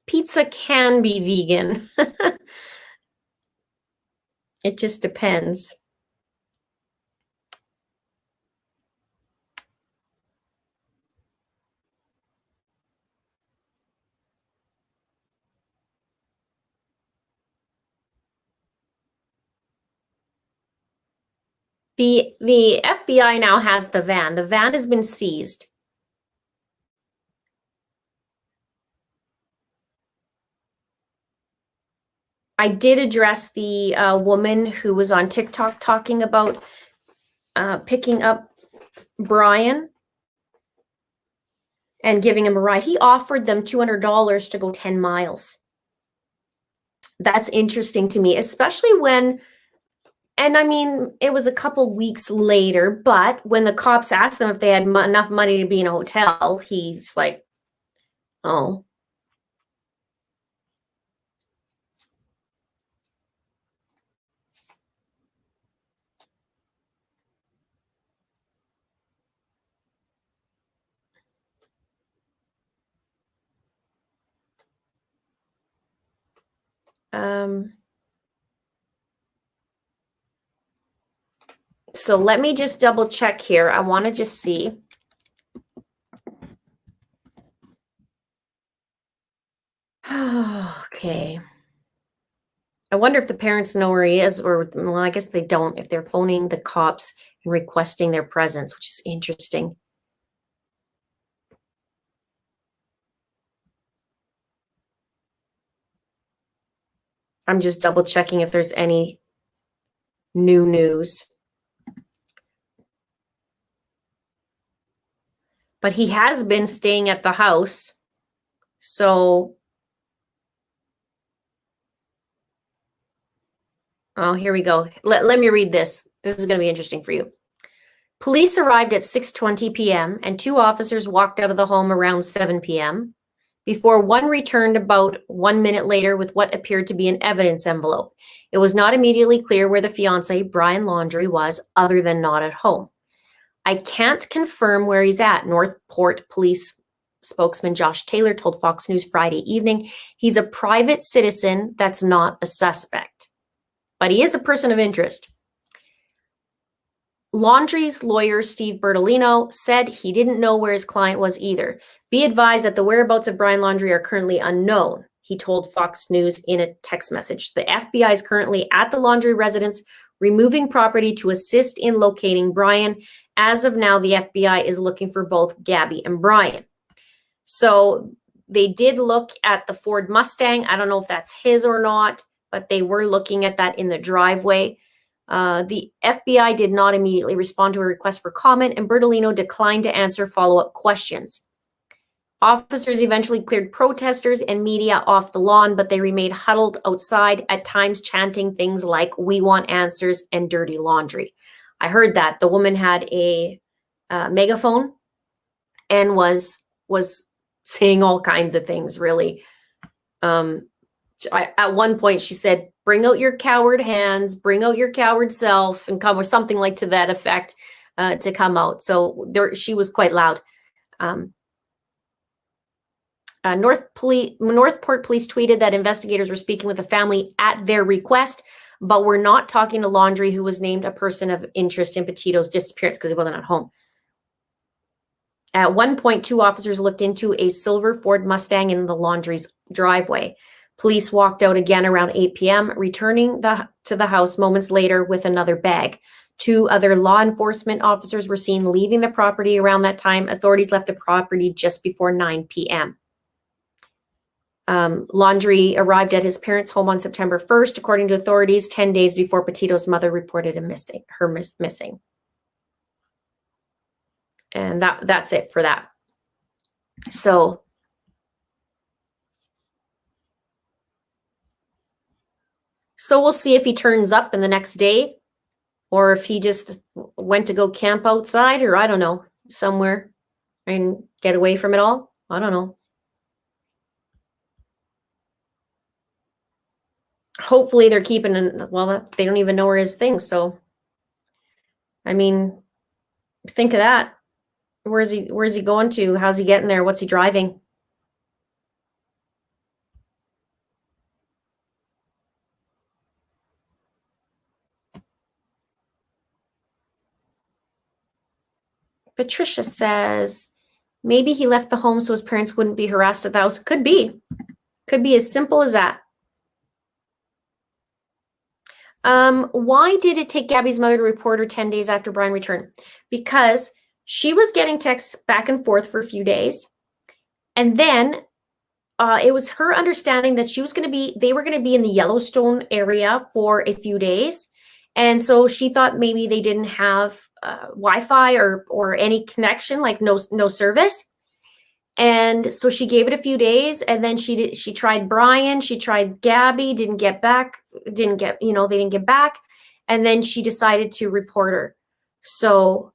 Pizza can be vegan. It just depends. The FBI now has the van. The van has been seized. I did address the woman who was on TikTok talking about picking up Brian and giving him a ride. He offered them $200 to go 10 miles. That's interesting to me, especially when, and I mean, it was a couple weeks later, but when the cops asked them if they had enough money to be in a hotel, he's like, oh. So let me just double check here. I want to just see. Okay. I wonder if the parents know where he is, or, well, I guess they don't, if they're phoning the cops and requesting their presence, which is interesting. I'm just double checking if there's any new news. But he has been staying at the house. So, oh, here we go. Let me read this. This is going to be interesting for you. Police arrived at 6:20 p.m. and 2 officers walked out of the home around 7 p.m. before one returned about 1 minute later with what appeared to be an evidence envelope. It was not immediately clear where the fiancé, Brian Laundrie, was, other than not at home. I can't confirm where he's at, Northport Police spokesman Josh Taylor told Fox News Friday evening. He's a private citizen that's not a suspect, but he is a person of interest. Laundrie's lawyer, Steve Bertolino, said he didn't know where his client was either. Be advised that the whereabouts of Brian Laundrie are currently unknown, he told Fox News in a text message. The FBI is currently at the Laundrie residence, removing property to assist in locating Brian. As of now, the FBI is looking for both Gabby and Brian. So they did look at the Ford Mustang. I don't know if that's his or not, but they were looking at that in the driveway. The FBI did not immediately respond to a request for comment, and Bertolino declined to answer follow-up questions. Officers eventually cleared protesters and media off the lawn, but they remained huddled outside, at times chanting things like, "We want answers" and "dirty laundry." I heard that. The woman had a megaphone and was saying all kinds of things, really. At one point, she said, "Bring out your coward hands, bring out your coward self," and come, or something like to that effect, to come out. So she was quite loud. Northport Police tweeted that investigators were speaking with the family at their request, but were not talking to Laundrie, who was named a person of interest in Petito's disappearance because he wasn't at home. At one point, 2 officers looked into a silver Ford Mustang in the Laundrie's driveway. Police walked out again around 8 p.m., returning to the house moments later with another bag. 2 other law enforcement officers were seen leaving the property around that time. Authorities left the property just before 9 p.m. Laundrie arrived at his parents' home on September 1st, according to authorities, 10 days before Petito's mother reported her missing. And that's it for that. So we'll see if he turns up in the next day, or if he just went to go camp outside, or I don't know, somewhere and get away from it all. I don't know. Hopefully they're keeping they don't even know where his things. So, I mean, think of that. Where's he going to? How's he getting there? What's he driving? Patricia says, maybe he left the home so his parents wouldn't be harassed at the house. Could be. Could be as simple as that. Why did it take Gabby's mother to report her 10 days after Brian returned? Because she was getting texts back and forth for a few days. And then it was her understanding that they were going to be in the Yellowstone area for a few days. And so she thought maybe they didn't have Wi-Fi or any connection, like no service. And so she gave it a few days, and then she tried Brian, she tried Gabby, they didn't get back. And then she decided to report her. So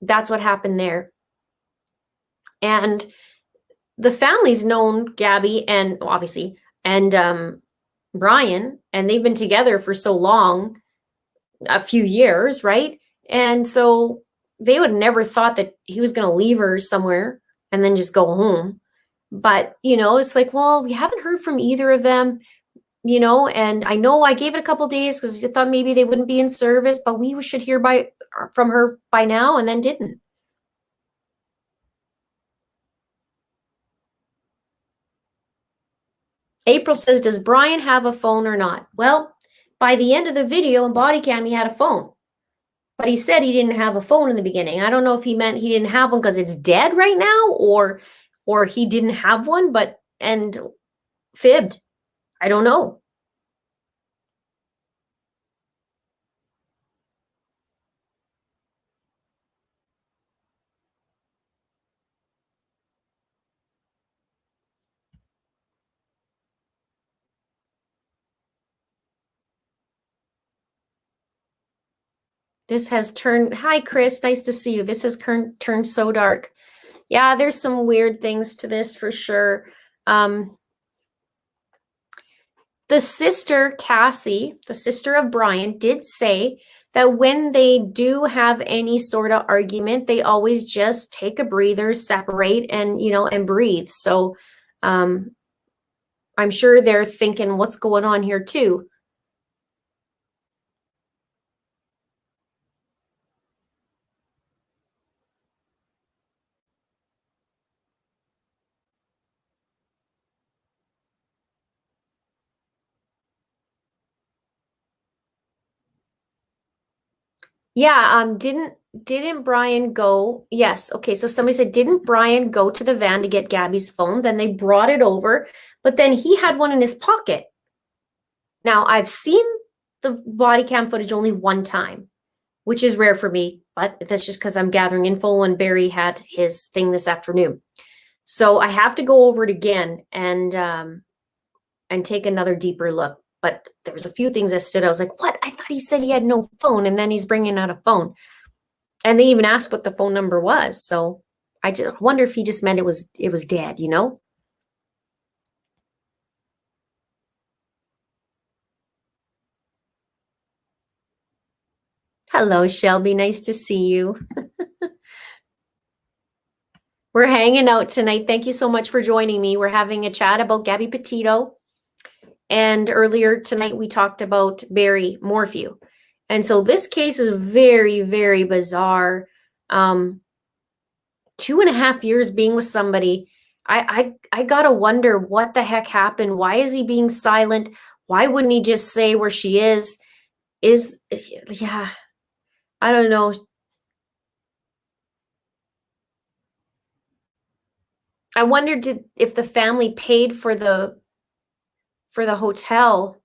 that's what happened there. And the family's known Gabby and Brian, and they've been together for so long, a few years, right? And so they would never thought that he was going to leave her somewhere and then just go home. But, it's like, well, we haven't heard from either of them, and I know I gave it a couple days because I thought maybe they wouldn't be in service, but we should hear from her by now, and then didn't. April says, does Brian have a phone or not? Well, by the end of the video and body cam, he had a phone. But he said he didn't have a phone in the beginning. I don't know if he meant he didn't have one because it's dead right now, or he didn't have one, and fibbed. I don't know. This has turned, hi Chris, nice to see you. This has turned so dark. Yeah, there's some weird things to this for sure. The sister, Cassie, the sister of Brian, did say that when they do have any sort of argument, they always just take a breather, separate, and breathe. So I'm sure they're thinking, what's going on here too? Yeah, didn't Brian go? Yes. Okay, so somebody said, didn't Brian go to the van to get Gabby's phone? Then they brought it over, but then he had one in his pocket. Now, I've seen the body cam footage only one time, which is rare for me, but that's just because I'm gathering info and Barry had his thing this afternoon. So I have to go over it again and take another deeper look. But there was a few things that stood. I was like, what? I thought he said he had no phone, and then he's bringing out a phone. And they even asked what the phone number was. So I just wonder if he just meant it was dead, you know? Hello, Shelby. Nice to see you. We're hanging out tonight. Thank you so much for joining me. We're having a chat about Gabby Petito. And earlier tonight, we talked about Barry Morphew. And so this case is very, very bizarre. 2.5 years being with somebody. I gotta wonder what the heck happened. Why is he being silent? Why wouldn't he just say where she is? Yeah, I don't know. I wondered if the family paid for the hotel.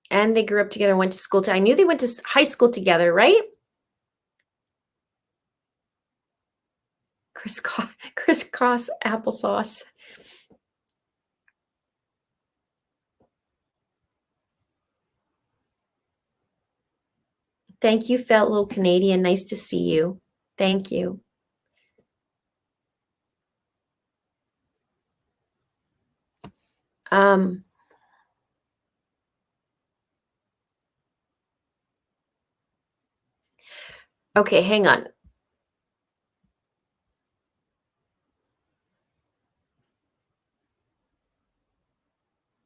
And they grew up together, went to school. I knew they went to high school together, right? Crisscross applesauce. Thank you, fellow Canadian. Nice to see you. Thank you. Okay, hang on.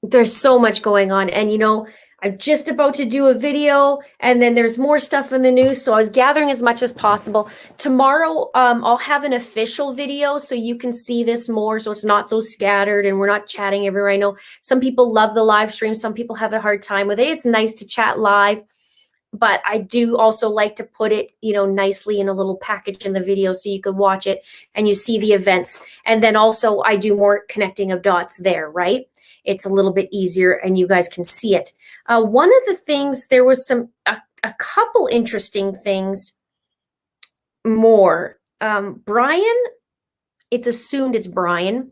There's so much going on. And, you know, I'm just about to do a video and then there's more stuff in the news. So I was gathering as much as possible. Tomorrow, I'll have an official video so you can see this more. So it's not so scattered and we're not chatting everywhere. I know some people love the live stream. Some people have a hard time with it. It's nice to chat live. But I do also like to put it, you know, nicely in a little package in the video so you can watch it and you see the events. And then also I do more connecting of dots there, right? It's a little bit easier and you guys can see it. One of the things, there was a couple interesting things more. Brian, it's assumed it's Brian,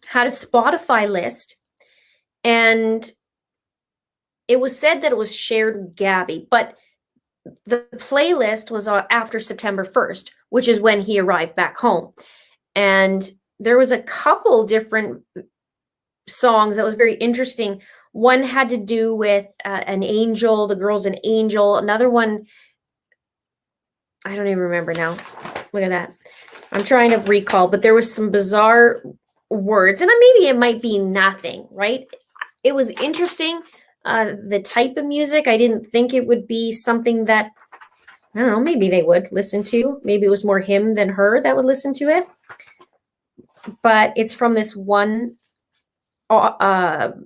had a Spotify list and it was said that it was shared with Gabby, but the playlist was after September 1st, which is when he arrived back home. And there was a couple different songs that was very interesting. One had to do with an angel, the girl's an angel. Another one, I don't even remember now. Look at that. I'm trying to recall, but there was some bizarre words, and maybe it might be nothing, right? It was interesting. The type of music, I didn't think it would be something that, I don't know, maybe they would listen to. Maybe it was more him than her that would listen to it. But it's from this one, not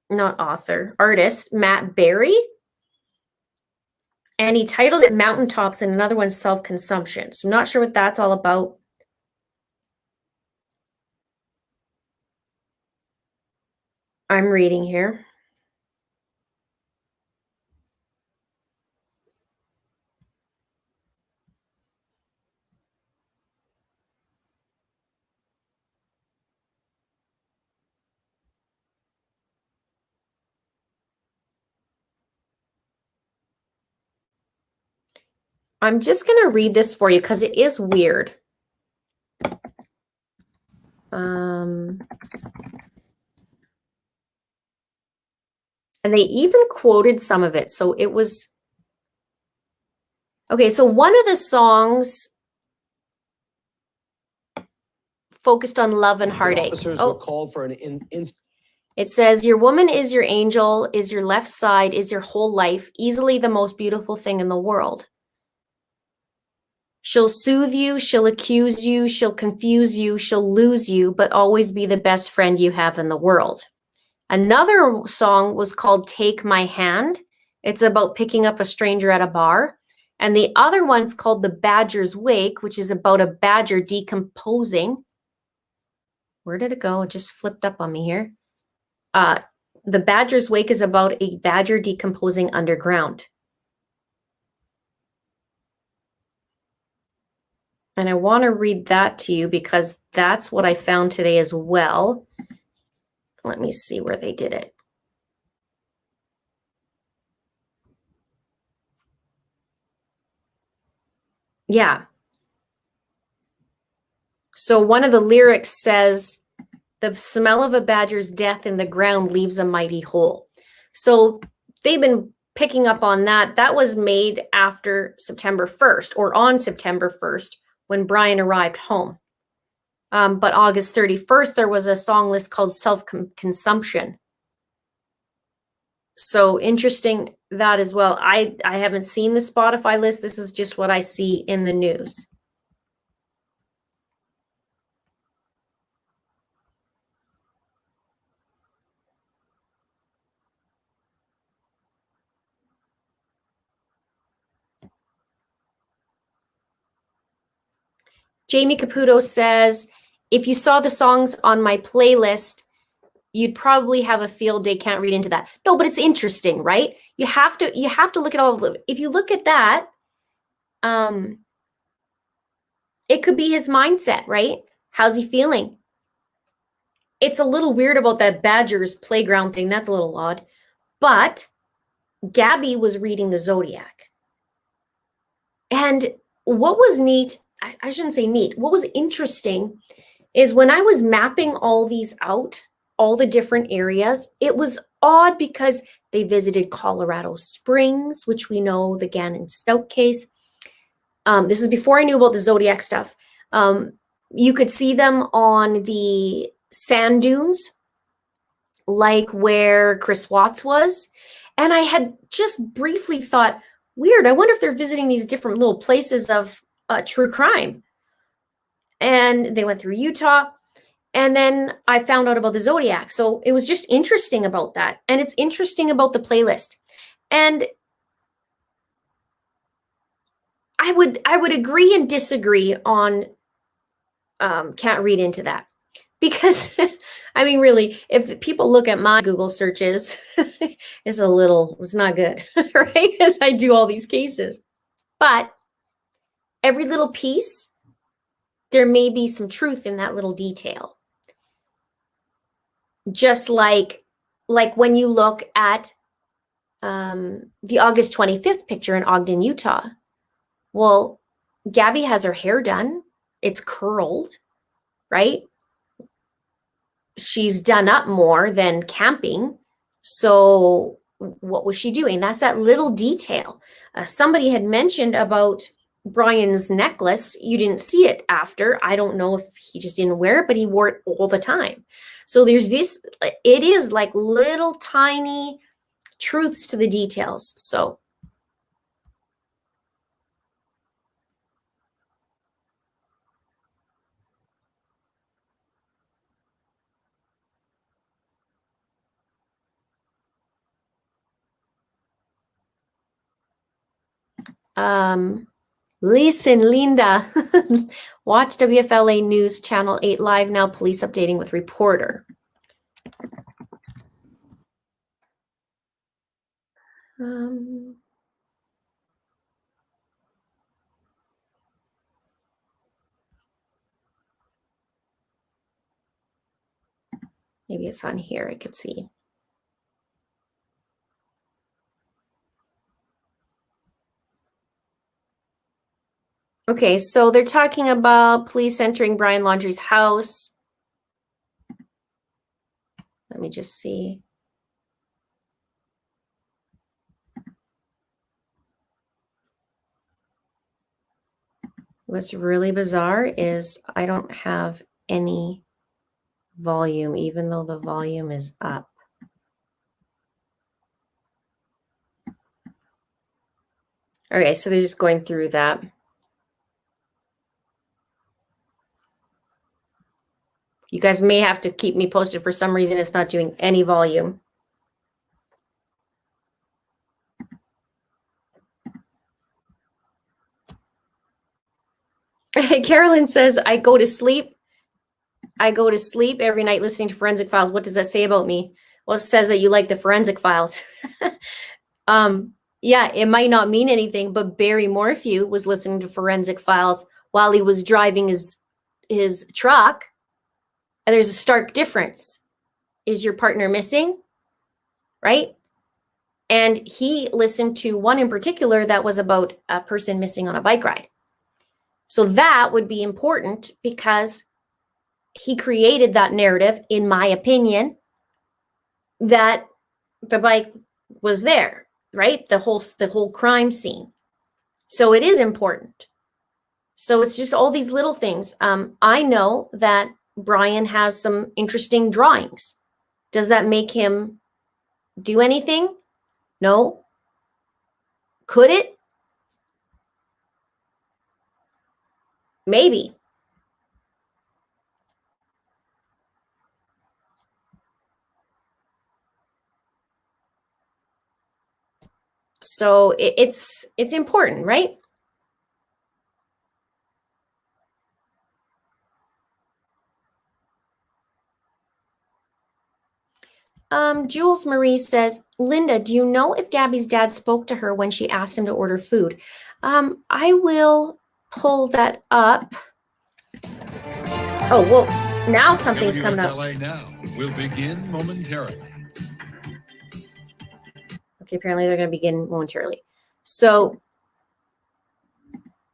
author, artist, Matt Berry. And he titled it Mountaintops and another one Self-Consumption. So I'm not sure what that's all about. I'm reading here. I'm just going to read this for you because it is weird. And they even quoted some of it. So it was, okay, so one of the songs focused on love and heartache. Officers were called for It says, your woman is your angel, is your left side, is your whole life, easily the most beautiful thing in the world. She'll soothe you, she'll accuse you, she'll confuse you, she'll lose you, but always be the best friend you have in the world. Another song was called Take My Hand. It's about picking up a stranger at a bar. And the other one's called The Badger's Wake, which is about a badger decomposing. Where did it go? It just flipped up on me here. The Badger's Wake is about a badger decomposing underground. And I want to read that to you because that's what I found today as well. Let me see where they did it. Yeah. So one of the lyrics says, the smell of a badger's death in the ground leaves a mighty hole. So they've been picking up on that. That was made after September 1st or on September 1st when Brian arrived home. But August 31st, there was a song list called Self-Consumption. So interesting that as well. I haven't seen the Spotify list. This is just what I see in the news. Jamie Caputo says, if you saw the songs on my playlist, you'd probably have a field day. Can't read into that. No, but it's interesting, right? You have to look at all of them. If you look at that, it could be his mindset, right? How's he feeling? It's a little weird about that Badgers playground thing. That's a little odd. But Gabby was reading the Zodiac. And what was neat, I shouldn't say neat, what was interesting is when I was mapping all these out, all the different areas, it was odd because they visited Colorado Springs, which we know the Gannon Stout case. This is before I knew about the Zodiac stuff. You could see them on the sand dunes, like where Chris Watts was. And I had just briefly thought, weird, I wonder if they're visiting these different little places of true crime. And they went through Utah. And then I found out about the Zodiac. So it was just interesting about that. And it's interesting about the playlist. And I would agree and disagree on can't read into that. Because, I mean, really, if people look at my Google searches, it's not good, right? As I do all these cases. But every little piece, there may be some truth in that little detail. Just like when you look at the August 25th picture in Ogden, Utah. Well, Gabby has her hair done. It's curled, right? She's done up more than camping. So what was she doing? That's that little detail. Somebody had mentioned about Brian's necklace. You didn't see it after. I don't know if he just didn't wear it, but he wore it all the time. So there's this, it is like little tiny truths to the details. So listen, Linda, watch WFLA News Channel 8 Live now, police updating with reporter. Maybe it's on here, I could see. Okay, so they're talking about police entering Brian Laundrie's house. Let me just see. What's really bizarre is I don't have any volume, even though the volume is up. Okay, so they're just going through that. You guys may have to keep me posted. For some reason, it's not doing any volume. Carolyn says, I go to sleep every night listening to Forensic Files. What does that say about me? Well, it says that you like the Forensic Files. Yeah, it might not mean anything, but Barry Morphew was listening to Forensic Files while he was driving his truck. And there's a stark difference. Is your partner missing? Right? And he listened to one in particular that was about a person missing on a bike ride. So that would be important because he created that narrative, in my opinion, that the bike was there, right? The whole crime scene. So it is important. So it's just all these little things. I know that Brian has some interesting drawings. Does that make him do anything? No. Could it? Maybe. So it's important, right? Jules Marie says, Linda, do you know if Gabby's dad spoke to her when she asked him to order food? I will pull that up. Oh, well, now something's coming up. WFLA Now will begin momentarily. Okay, apparently they're going to begin momentarily. So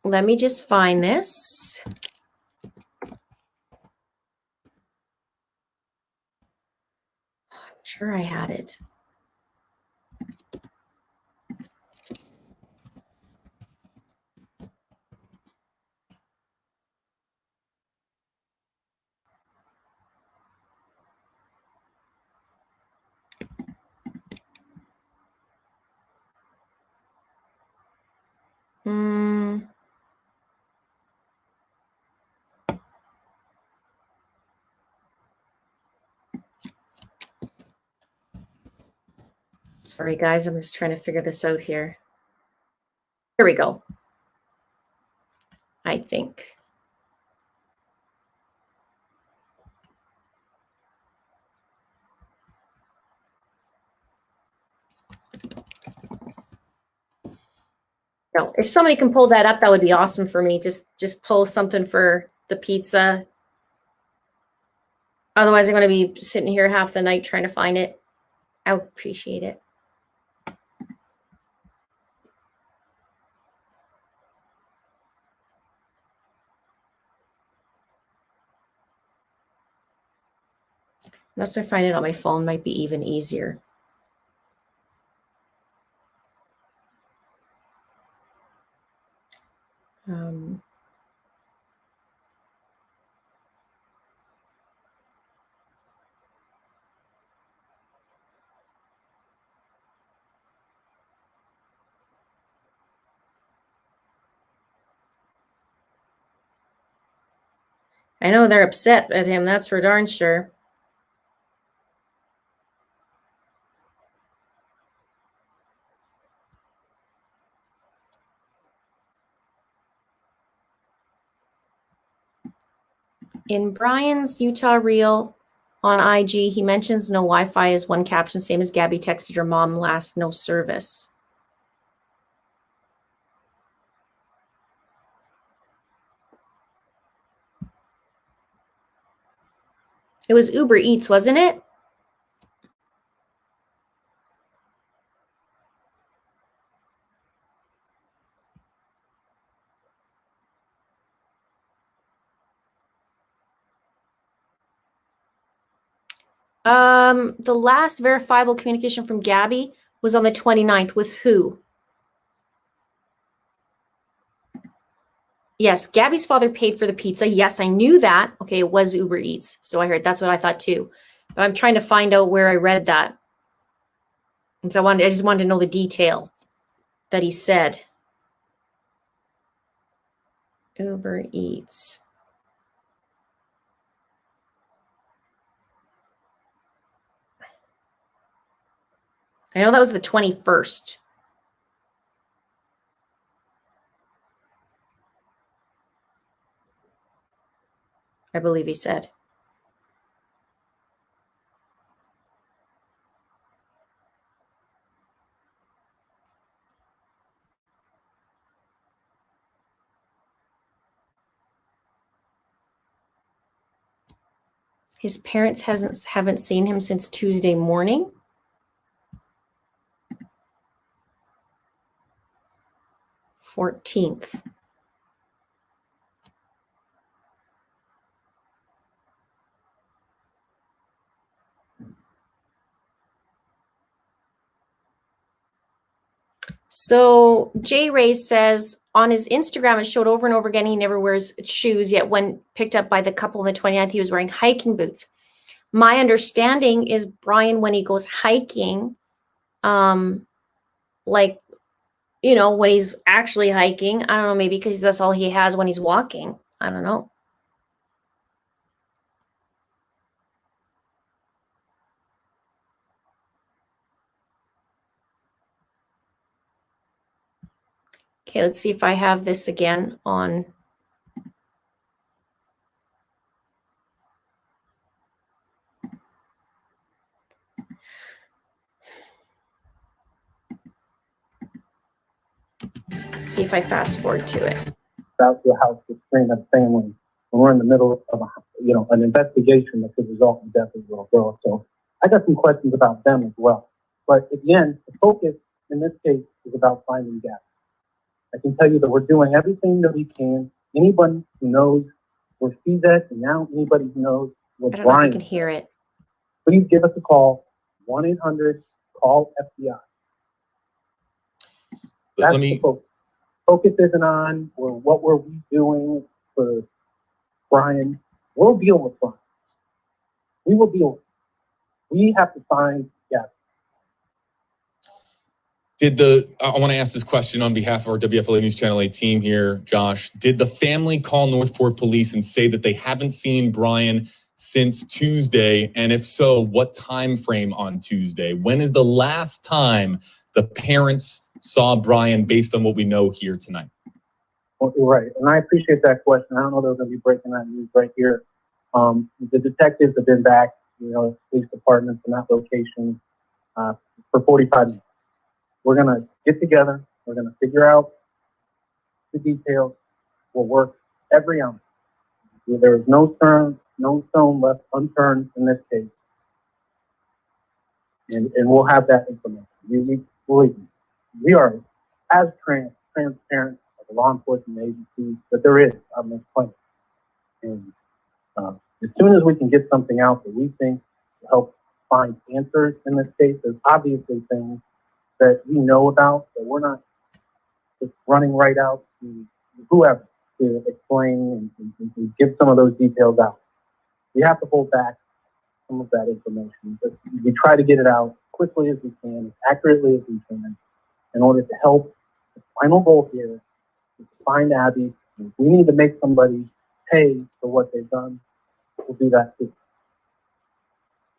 let me just find this. I'm sure I had it. Sorry, guys. I'm just trying to figure this out here. Here we go. I think. No, if somebody can pull that up, that would be awesome for me. Just pull something for the pizza. Otherwise, I'm going to be sitting here half the night trying to find it. I would appreciate it. Unless I find it on my phone, might be even easier. I know they're upset at him. That's for darn sure. In Brian's Utah reel on IG, he mentions no Wi-Fi as one caption, same as Gabby texted her mom last, no service. It was Uber Eats, wasn't it? The last verifiable communication from Gabby was on the 29th. With who? Yes, Gabby's father paid for the pizza. Yes, I knew that. Okay, it was Uber Eats. So I heard, that's what I thought too. But I'm trying to find out where I read that. And so I just wanted to know the detail that he said. Uber Eats. I know that was the 21st. I believe he said. His parents haven't seen him since Tuesday morning. $14th. So Jay Ray says on his Instagram, it showed over and over again he never wears shoes, yet when picked up by the couple on the 29th, he was wearing hiking boots. My understanding is Brian, when he goes hiking, like, you know, when he's actually hiking, I don't know, maybe because that's all he has when he's walking. I don't know. Okay, let's see if I have this again on. Let's see if I fast forward to it. Out to a house with staying at family, and we're in the middle of an investigation that could result in the death of a little girl. So I got some questions about them as well. But at the end, the focus in this case is about finding Gabby. I can tell you that we're doing everything that we can. Anybody who knows where she's at, and now anybody who knows where I don't know if Brian, you can hear it. please give us a call. 1-800-CALL-FBI. That's the focus. Focus isn't on, well, what were we doing for Brian? We'll deal with Brian. We will deal with it. We have to find Gabby. I want to ask this question on behalf of our WFLA News Channel 8 team here, Josh. Did the family call Northport Police and say that they haven't seen Brian since Tuesday? And if so, what time frame on Tuesday? When is the last time the parents saw Brian based on what we know here tonight? Well, you're right. And I appreciate that question. I don't know they're going to be breaking that news right here. The detectives have been back, police departments in that location for 45 minutes. We're going to get together. We're going to figure out the details. We'll work every ounce. There is no stone left unturned in this case. And we'll have that information. Believe me, we are as transparent as a law enforcement agency that there is on this planet. And as soon as we can get something out that we think will help find answers in this case, there's obviously things that we know about that we're not just running right out to whoever to explain and give some of those details out. We have to hold back some of that information, but we try to get it out quickly as we can, as accurately as we can, in order to help. The final goal here is to find Abby. If we need to make somebody pay for what they've done, we'll do that too.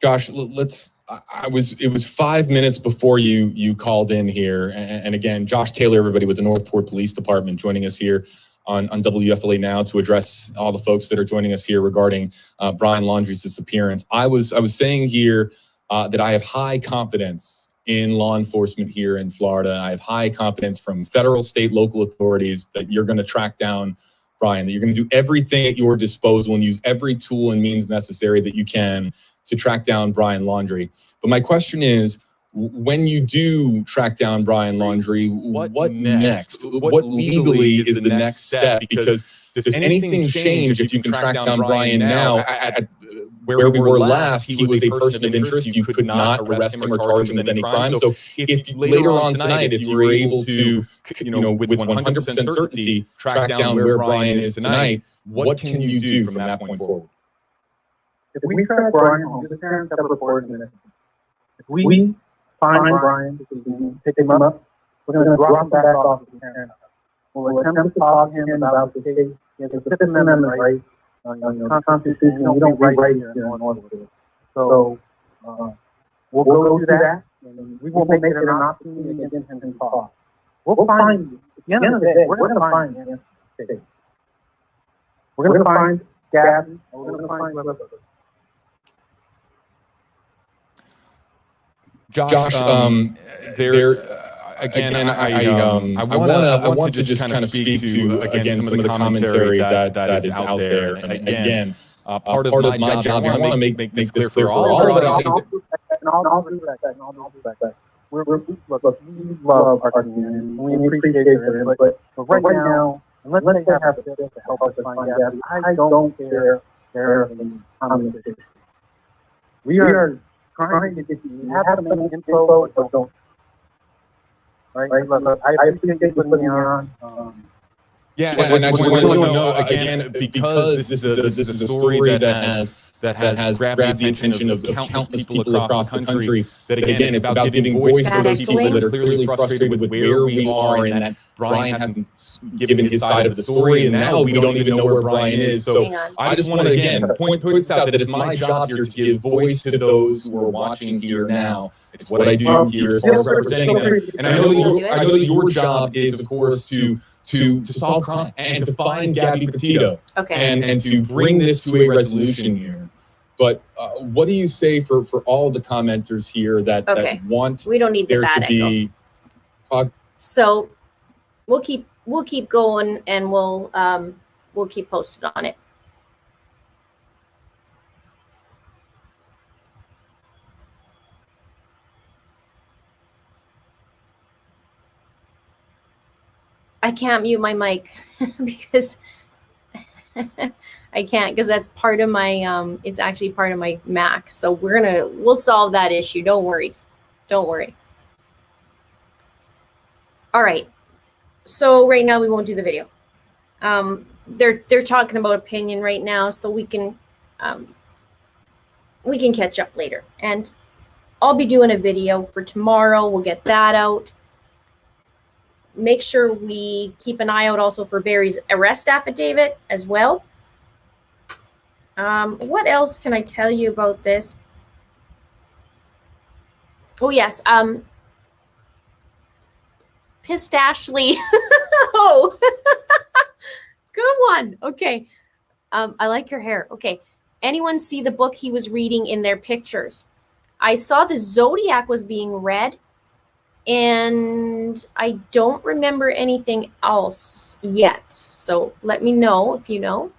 Josh, it was 5 minutes before you called in here. And again, Josh Taylor, everybody with the Northport Police Department joining us here on WFLA Now to address all the folks that are joining us here regarding Brian Laundrie's disappearance. I was saying here that I have high confidence in law enforcement here in Florida. I have high confidence from federal, state, local authorities that you're going to track down Brian, that you're going to do everything at your disposal and use every tool and means necessary that you can to track down Brian Laundrie. But my question is, when you do track down Brian Laundrie, what next? What legally is the next step? Because does anything change if you can track down Brian now? At where we were last, he was a person of interest. You could not arrest him or charge him with any crime. So if later on tonight, if you were able to, with 100% certainty, track down where Brian is tonight, what can you do from that point forward? If we track Brian, the parents have reported in it. If we find Brian, we can pick him up, we're going to drop him back off the parents. We'll attempt to talk to him about the case. He has a Fifth Amendment right. The Constitution, we don't rewrite here in Northwood. So we'll go through that. and we will make it an opportunity against him cause. We'll find, at the end of the day, we're going to find the answer to the state. We're going to find Gabby, and we're going to find whoever. Josh, I want to just kind of speak to again some of the commentary that is out there, and again, part of my job here. I want to make this clear for all of our audience. And I'll do that. We love our community, and we appreciate their input. But right now, unless they have a bill to help us find Gabby, I don't care their comments. We are trying to get you. You have some info, but don't. Right? Look, I appreciate you putting me on. And I just want to know again, because this is a story that has grabbed the attention of countless people across the country. That again, it's about giving voice to those people that are clearly frustrated with where we are, and that Brian hasn't given his side of the story, and now we don't even know where Brian is. So I just want to again point this out, that it's my job here to give voice to those who are watching here now. It's what I do here as far as representing them. And I know that your job is, of course, to solve crime and to find Gabby Petito, and to bring this to a resolution here. But what do you say for all the commenters here that want we don't need there the to be? So we'll keep going, and we'll keep posted on it. I can't mute my mic because I can't, because that's part of my it's actually part of my Mac. So we'll solve that issue. Don't worry. All right. So right now we won't do the video. They're talking about opinion right now, so we can catch up later. And I'll be doing a video for tomorrow. We'll get that out. Make sure we keep an eye out also for Barry's arrest affidavit as well. What else can I tell you about this? Oh, yes. Pistachely. Oh, good one. Okay. I like your hair. Okay. Anyone see the book he was reading in their pictures? I saw the Zodiac was being read, and I don't remember anything else yet. So let me know if you know.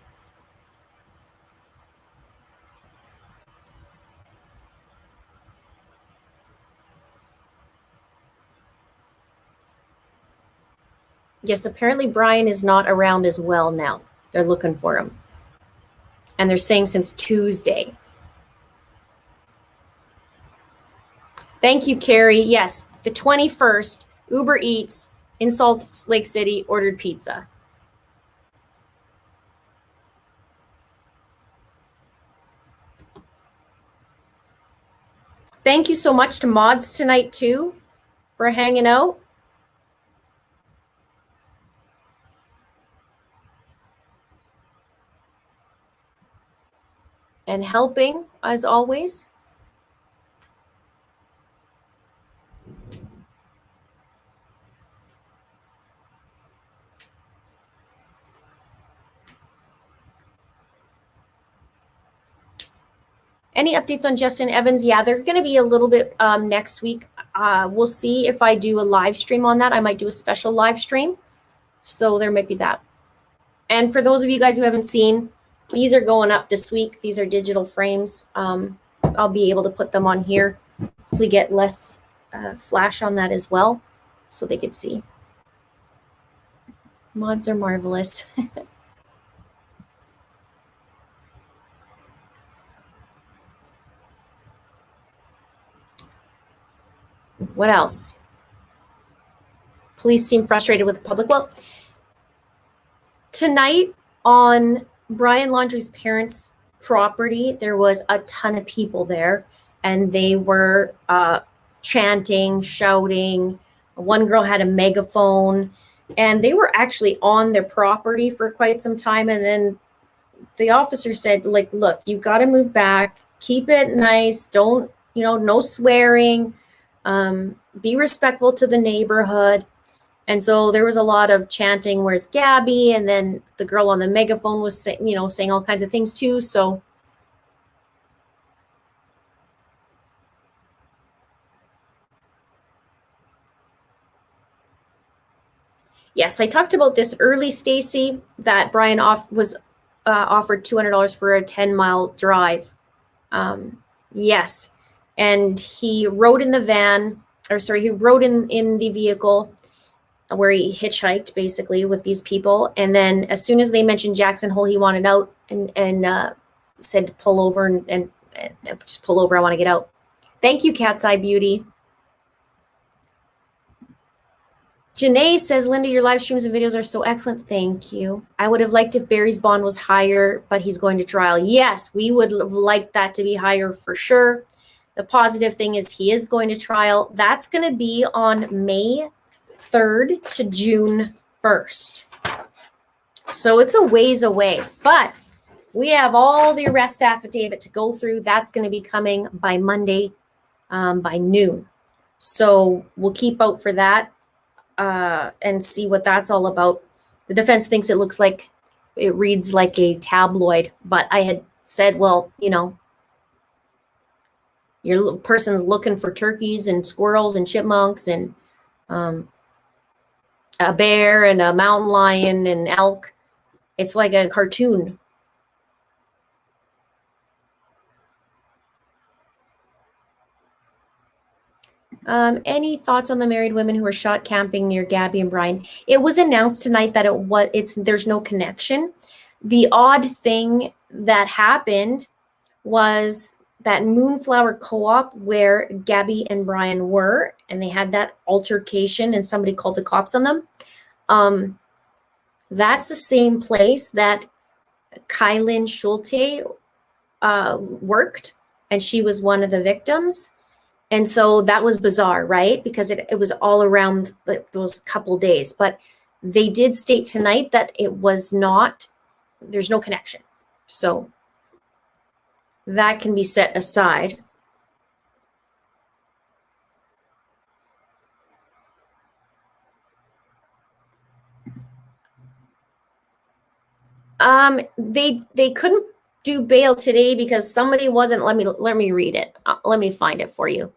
Yes, apparently Brian is not around as well now. They're looking for him. And they're saying since Tuesday. Thank you, Carrie. Yes, the 21st, Uber Eats in Salt Lake City ordered pizza. Thank you so much to mods tonight, too, for hanging out. And helping, as always. Any updates on Justin Evans? Yeah, they're going to be a little bit next week. We'll see if I do a live stream on that. I might do a special live stream. So there might be that. And for those of you guys who haven't seen, these are going up this week. These are digital frames. I'll be able to put them on here. Hopefully get less flash on that as well, so they could see. Mods are marvelous. What else? Police seem frustrated with the public. Well, tonight on Brian Laundrie's parents' property, there was a ton of people there, and they were chanting, shouting. One girl had a megaphone, and they were actually on their property for quite some time. And then the officer said, like, look, you got to move back, keep it nice. Don't, no swearing. Be respectful to the neighborhood. And so there was a lot of chanting, "Where's Gabby?" And then the girl on the megaphone was saying all kinds of things too. So yes, I talked about this early, Stacy, that Brian was offered $200 for a 10-mile drive. Yes. And he rode in the van, or sorry, he rode in the vehicle where he hitchhiked basically with these people. And then as soon as they mentioned Jackson Hole, he wanted out and said, pull over and just pull over. I want to get out. Thank you, Cat's Eye Beauty. Janae says, Linda, your live streams and videos are so excellent. Thank you. I would have liked if Barry's bond was higher, but he's going to trial. Yes, we would have liked that to be higher for sure. The positive thing is he is going to trial. That's going to be on May 3rd to June 1st. So it's a ways away, but we have all the arrest affidavit to go through. That's going to be coming by Monday by noon. So we'll keep out for that. And see what that's all about. The defense thinks it reads like a tabloid, but I had said, well, your person's looking for turkeys and squirrels and chipmunks and a bear and a mountain lion and elk. It's like a cartoon. Any thoughts on the married women who were shot camping near Gabby and Brian? It was announced tonight that there's no connection. The odd thing that happened was that Moonflower Co-op where Gabby and Brian were, and they had that altercation and somebody called the cops on them. That's the same place that Kylan Schulte worked, and she was one of the victims. And so that was bizarre, right? Because it was all around those couple days. But they did state tonight that there's no connection. So that can be set aside. They couldn't do bail today because somebody wasn't, let me read it. Let me find it for you.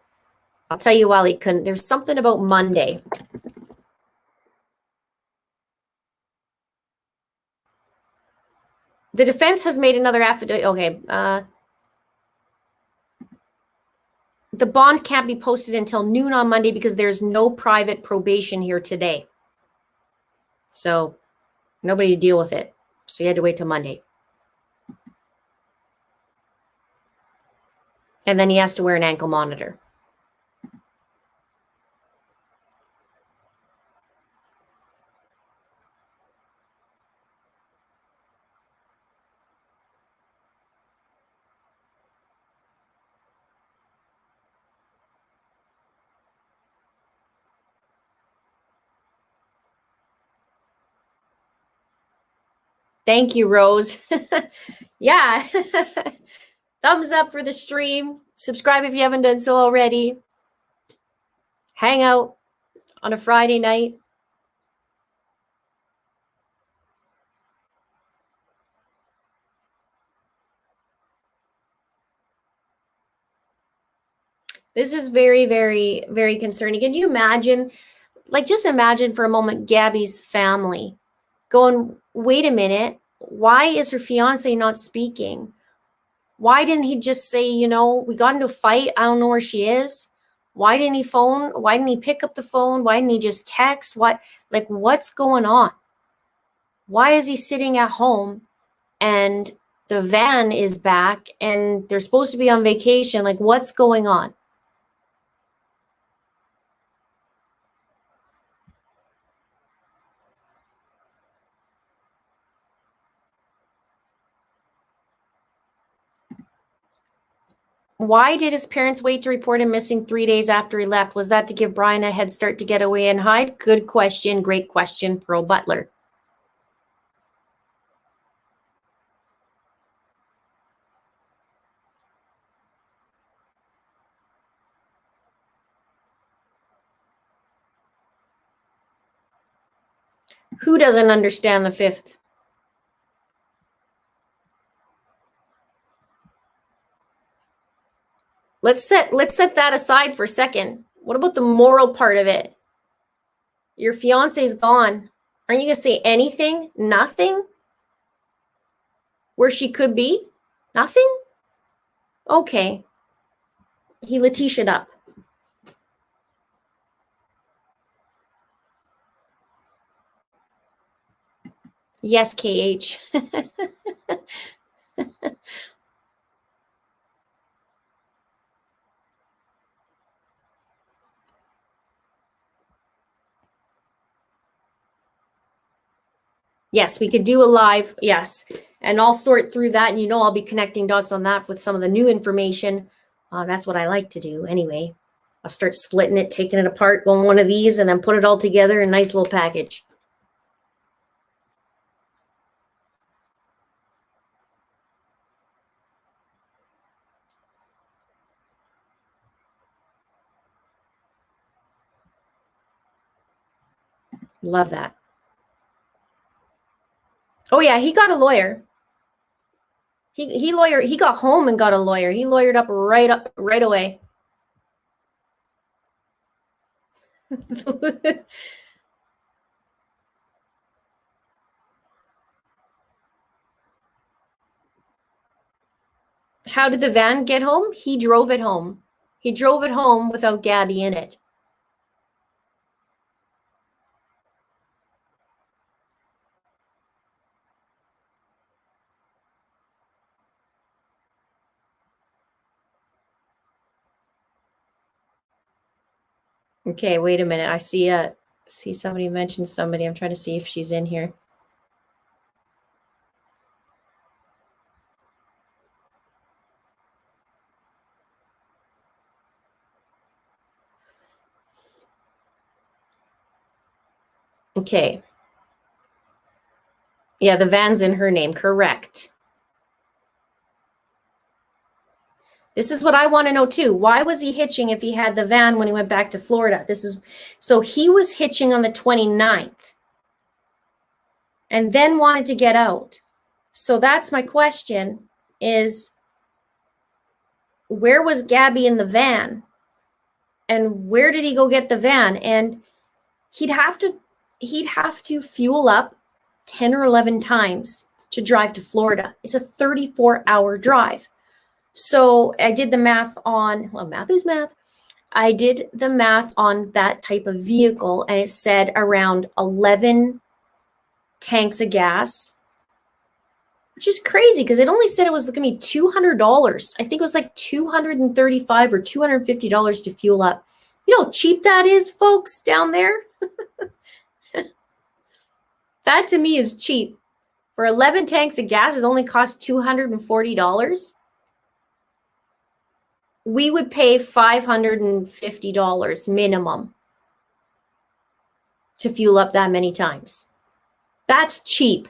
I'll tell you while he couldn't. There's something about Monday. The defense has made another affidavit. Okay. The bond can't be posted until noon on Monday because there's no private probation here today. So nobody to deal with it. So you had to wait till Monday. And then he has to wear an ankle monitor. Thank you, Rose. Yeah. Thumbs up for the stream. Subscribe if you haven't done so already. Hang out on a Friday night. This is very, very, very concerning. Can you imagine, just imagine for a moment Gabby's family going, wait a minute, why is her fiance not speaking? Why didn't he just say, we got into a fight, I don't know where she is? Why didn't he phone? Why didn't he pick up the phone? Why didn't he just text? What's going on? Why is he sitting at home and the van is back and they're supposed to be on vacation? What's going on? Why did his parents wait to report him missing 3 days after he left? Was that to give Brian a head start to get away and hide? Good question. Great question, Pro Butler. Who doesn't understand the fifth? Let's set that aside for a second. What about the moral part of it? Your fiance's gone. Aren't you gonna say anything? Nothing? Where she could be? Nothing? Okay. He Letitia'd up. Yes, KH. Yes, we could do a live, yes. And I'll sort through that, and I'll be connecting dots on that with some of the new information. That's what I like to do anyway. I'll start splitting it, taking it apart, going one of these, and then put it all together in a nice little package. Love that. Oh yeah, he got a lawyer. He got home and got a lawyer. He lawyered up right away. How did the van get home? He drove it home. He drove it home without Gabby in it. Okay, wait a minute. I see somebody mention somebody. I'm trying to see if she's in here. Okay. Yeah, the van's in her name, correct. This is what I want to know too. Why was he hitching if he had the van when he went back to Florida? So he was hitching on the 29th and then wanted to get out. So that's my question is, where was Gabby in the van? And where did he go get the van? And he'd have to fuel up 10 or 11 times to drive to Florida. It's a 34-hour drive. So I did the math on, well, math is math. I did the math on that type of vehicle, and it said around 11 tanks of gas, which is crazy because it only said it was going to be $200. I think it was like $235 or $250 to fuel up. You know how cheap that is, folks, down there? That to me is cheap. For 11 tanks of gas, it only cost $240. We would pay $550 minimum to fuel up that many times. That's cheap.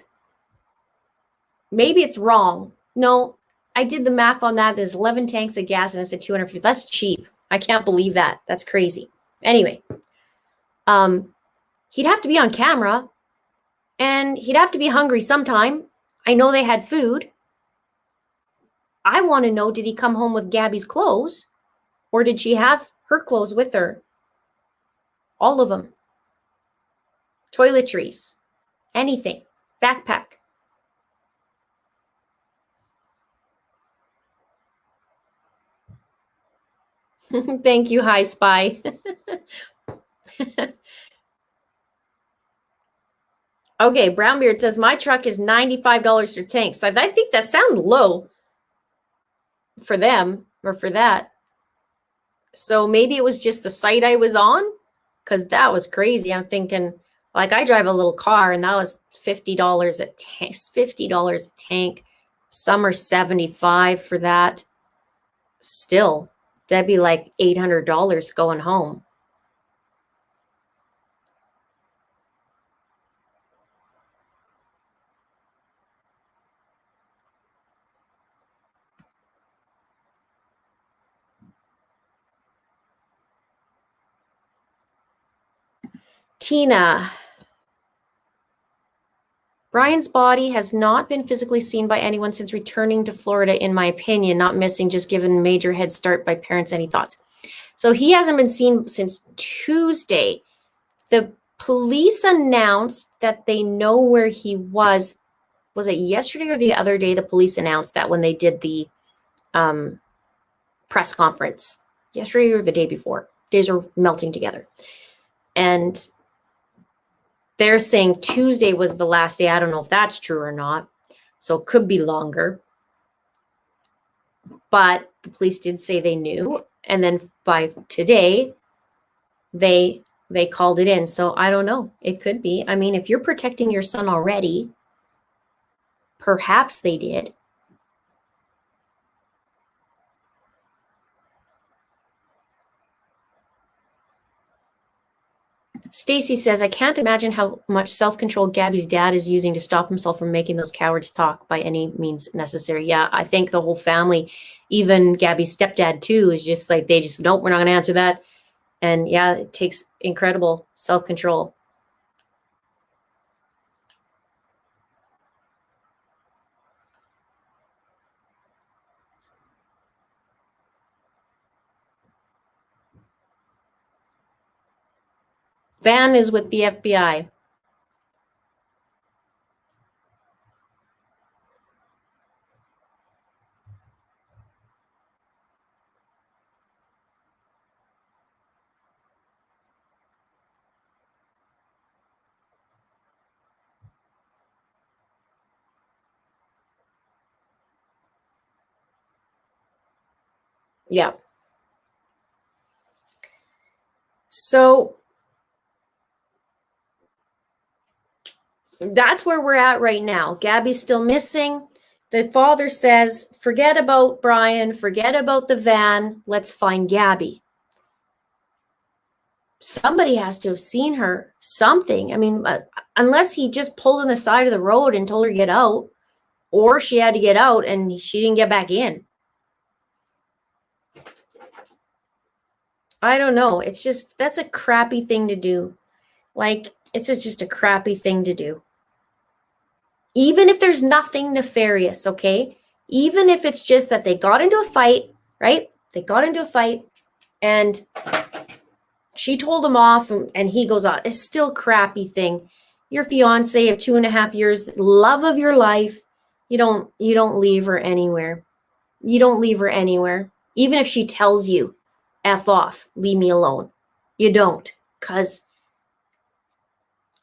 Maybe it's wrong. No, I did the math on that. There's 11 tanks of gas and I said 250. That's cheap. I can't believe that. That's crazy. Anyway, he'd have to be on camera and he'd have to be hungry sometime. I know they had food. I want to know, did he come home with Gabby's clothes or did she have her clothes with her? All of them. Toiletries, anything, backpack. Thank you, Hi Spy. Okay, Brownbeard says, my truck is $95 for tanks. I think that sounds low for them or for that. So maybe it was just the site I was on because that was crazy. I'm thinking, like, I drive a little car and that was $50 a tank. $50 a tank. Some are $75 for that. Still, that'd be like $800 going home. Tina, Brian's body has not been physically seen by anyone since returning to Florida, in my opinion. Not missing, just given major head start by parents. Any thoughts? So he hasn't been seen since Tuesday. The police announced that they know where he was. Was it yesterday or the other day? The police announced that when they did the press conference. Yesterday or the day before. Days are melting together. And they're saying Tuesday was the last day. I don't know if that's true or not. So it could be longer. But the police did say they knew. And then by today, they called it in. So I don't know. It could be. I mean, if you're protecting your son already, perhaps they did. Stacy says, I can't imagine how much self-control Gabby's dad is using to stop himself from making those cowards talk by any means necessary. Yeah, I think the whole family, even Gabby's stepdad too, is just like, they just, nope, we're not going to answer that. And yeah, it takes incredible self-control. Van is with the FBI. Yeah. So that's where we're at right now. Gabby's still missing. The father says, forget about Brian, forget about the van. Let's find Gabby. Somebody has to have seen her, something. I mean, unless he just pulled on the side of the road and told her to get out, or she had to get out and she didn't get back in. I don't know. It's just, that's a crappy thing to do. Like, it's just a crappy thing to do. Even if there's nothing nefarious, okay? Even if it's just that they got into a fight, right? They got into a fight and she told him off and he goes on. It's still a crappy thing. Your fiance of 2.5 years, love of your life, you don't leave her anywhere. You don't leave her anywhere. Even if she tells you, F off, leave me alone. You don't. Because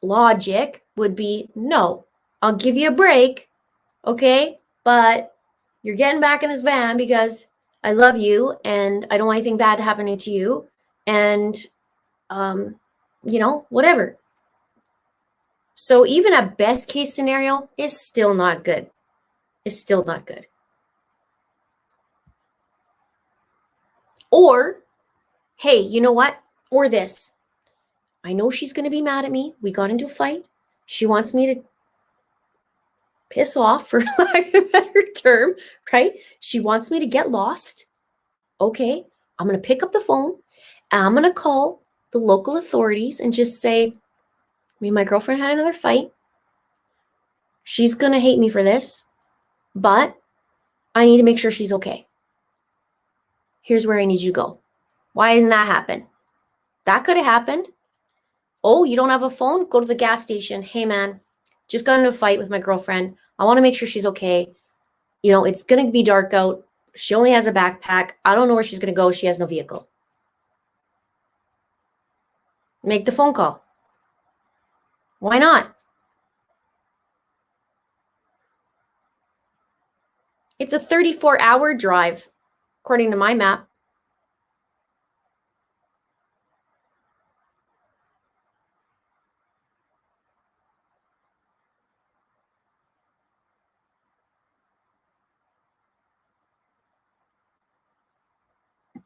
logic would be, no, I'll give you a break, okay? But you're getting back in this van because I love you and I don't want anything bad happening to you. And, whatever. So even a best case scenario is still not good. It's still not good. Or, hey, you know what? Or this. I know she's going to be mad at me. We got into a fight. She wants me to piss off, for lack of a better term, right? She wants me to get lost. Okay, I'm going to pick up the phone and I'm going to call the local authorities and just say, me and my girlfriend had another fight. She's going to hate me for this, but I need to make sure she's okay. Here's where I need you to go. Why doesn't that happen? That could have happened. Oh, you don't have a phone? Go to the gas station. Hey, man, just got into a fight with my girlfriend. I want to make sure she's okay. It's going to be dark out. She only has a backpack. I don't know where she's going to go. She has no vehicle. Make the phone call. Why not? It's a 34-hour drive, according to my map.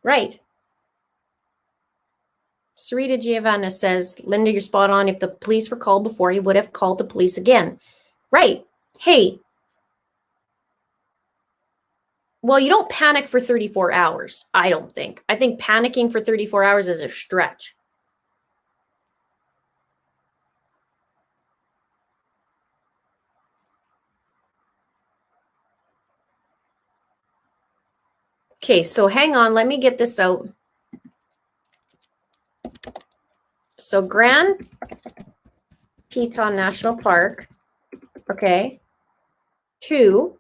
Right. Sarita Giovanna says, Linda, you're spot on. If the police were called before, he would have called the police again. Right. Hey. Well, you don't panic for 34 hours, I don't think. I think panicking for 34 hours is a stretch. Okay, so hang on, let me get this out. So Grand Teton National Park, okay, to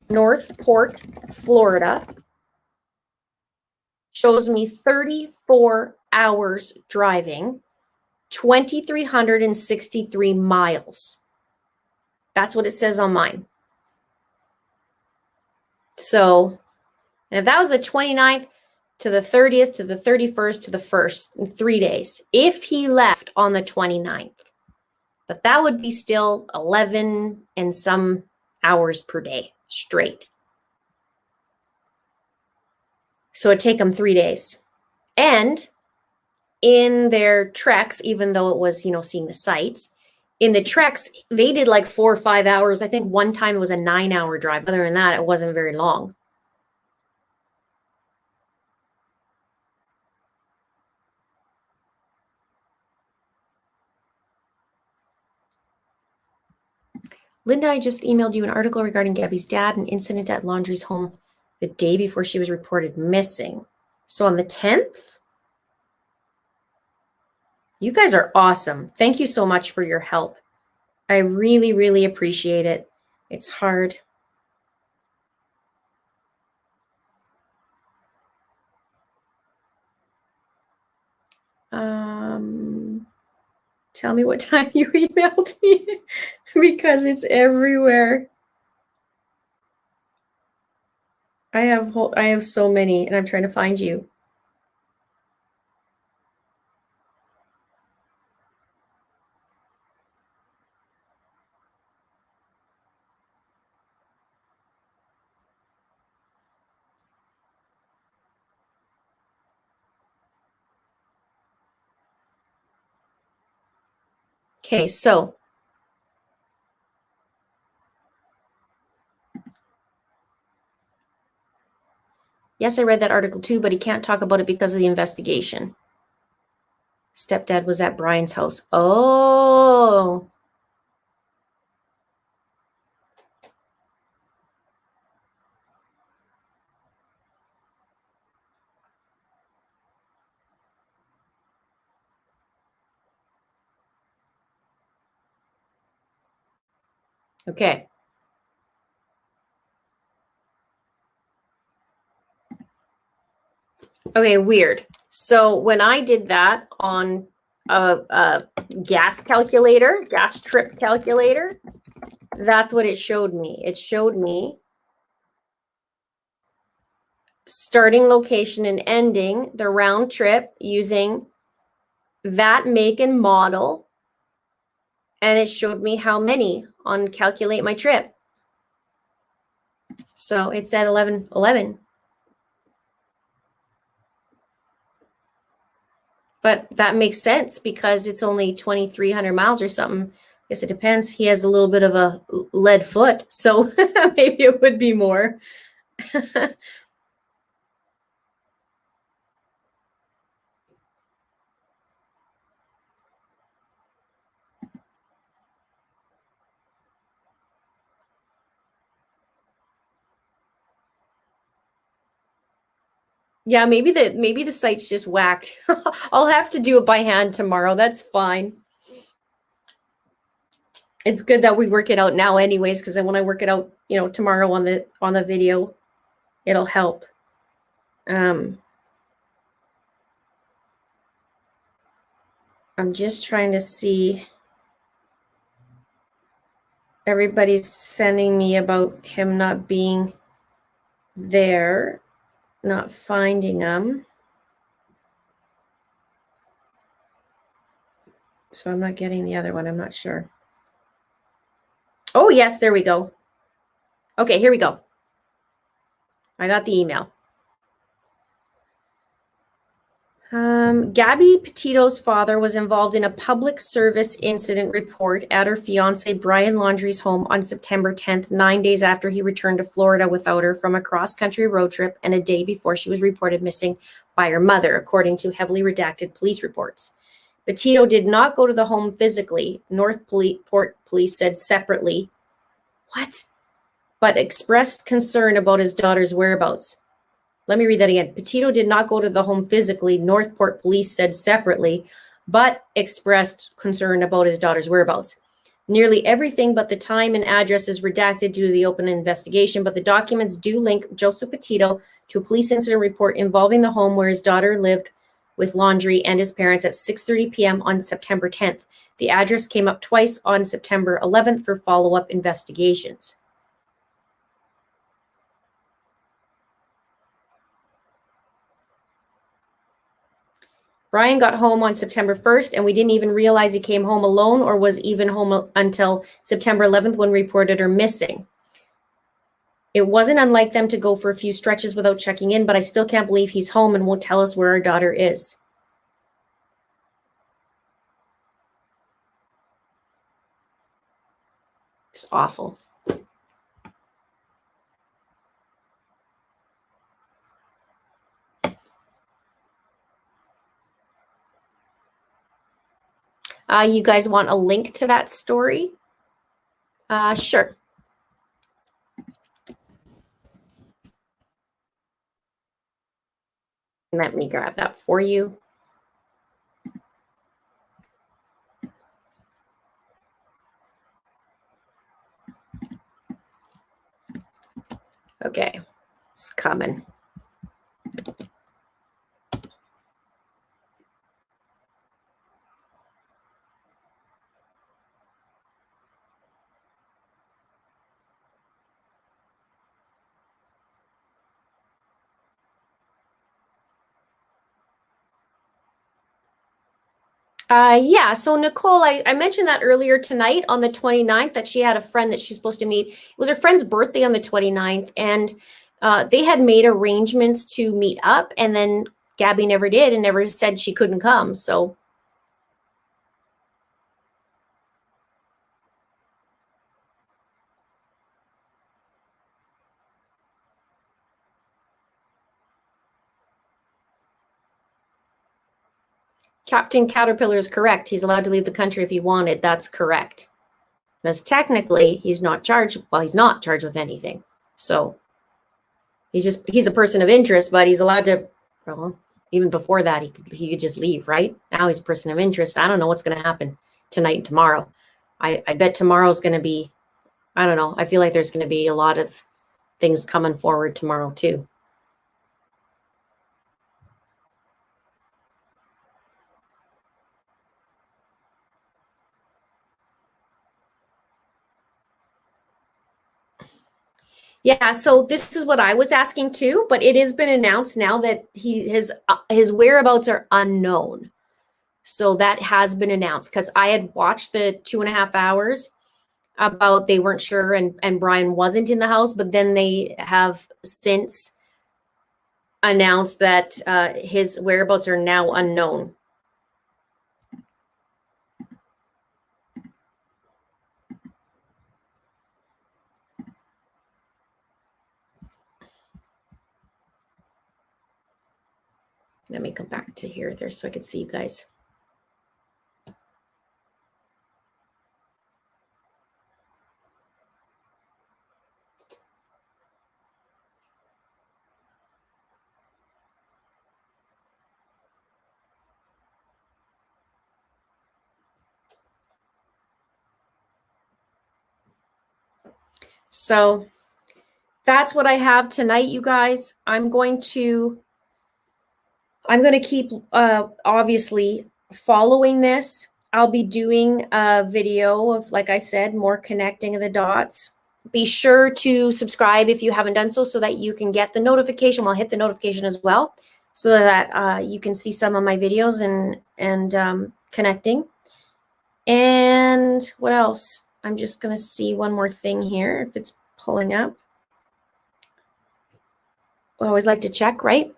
Northport, Florida, shows me 34 hours driving, 2,363 miles. That's what it says on mine. So, and if that was the 29th to the 30th to the 31st to the 1st in 3 days, if he left on the 29th, but that would be still 11 and some hours per day straight. So it'd take him 3 days. And in their treks, even though it was, seeing the sights, in the treks, they did like 4 or 5 hours. I think one time it was a 9-hour drive. Other than that, it wasn't very long. Linda, I just emailed you an article regarding Gabby's dad, an incident at Laundrie's home the day before she was reported missing. So on the 10th? You guys are awesome. Thank you so much for your help. I really, really appreciate it. It's hard. Tell me what time you emailed me because it's everywhere. I have so many and I'm trying to find you. Okay, so yes, I read that article too, but he can't talk about it because of the investigation. Stepdad was at Brian's house. Oh. Okay. Okay, weird. So when I did that on a gas trip calculator, that's what it showed me. It showed me starting location and ending the round trip using that make and model. And it showed me how many on calculate my trip. So it said 11. But that makes sense because it's only 2,300 miles or something. I guess it depends. He has a little bit of a lead foot, so maybe it would be more. Yeah, maybe the site's just whacked. I'll have to do it by hand tomorrow. That's fine. It's good that we work it out now anyways, because then when I work it out, tomorrow on the video, it'll help. I'm just trying to see. Everybody's sending me about him not being there, not finding him. So I'm not getting the other one. I'm not sure. Oh, yes, there we go. Okay, here we go. I got the email. Gabby Petito's father was involved in a public service incident report at her fiance Brian Laundrie's home on September 10th, 9 days after he returned to Florida without her from a cross-country road trip and a day before she was reported missing by her mother, according to heavily redacted police reports. Petito did not go to the home physically, Northport Police said separately. What? But expressed concern about his daughter's whereabouts. Let me read that again. Petito did not go to the home physically, Northport police said separately, but expressed concern about his daughter's whereabouts. Nearly everything but the time and address is redacted due to the open investigation, but the documents do link Joseph Petito to a police incident report involving the home where his daughter lived with laundry and his parents at 6:30 p.m. on September 10th. The address came up twice on September 11th for follow-up investigations. Brian got home on September 1st, and we didn't even realize he came home alone or was even home until September 11th when reported her missing. It wasn't unlike them to go for a few stretches without checking in, but I still can't believe he's home and won't tell us where our daughter is. It's awful. You guys want a link to that story? Sure. Let me grab that for you. Okay, it's coming. Yeah, so Nicole, I mentioned that earlier tonight on the 29th that she had a friend that she's supposed to meet. It was her friend's birthday on the 29th, and they had made arrangements to meet up, and then Gabby never did and never said she couldn't come, so. Captain Caterpillar is correct. He's allowed to leave the country if he wanted. That's correct. Because technically, he's not charged. Well, he's not charged with anything. So he's a person of interest, but he's allowed to, well, even before that, he could just leave, right? Now he's a person of interest. I don't know what's going to happen tonight and tomorrow. I bet tomorrow's going to be, I don't know. I feel like there's going to be a lot of things coming forward tomorrow too. Yeah, so this is what I was asking too, but it has been announced now that his whereabouts are unknown. So that has been announced because I had watched the 2.5 hours about they weren't sure and Brian wasn't in the house, but then they have since announced that his whereabouts are now unknown. Let me come back to here there so I could see you guys. So that's what I have tonight, you guys. I'm going to keep obviously following this. I'll be doing a video of, like I said, more connecting the dots. Be sure to subscribe if you haven't done so that you can get the notification. Well, hit the notification as well so that you can see some of my videos and connecting. And what else? I'm just going to see one more thing here if it's pulling up. I always like to check, right?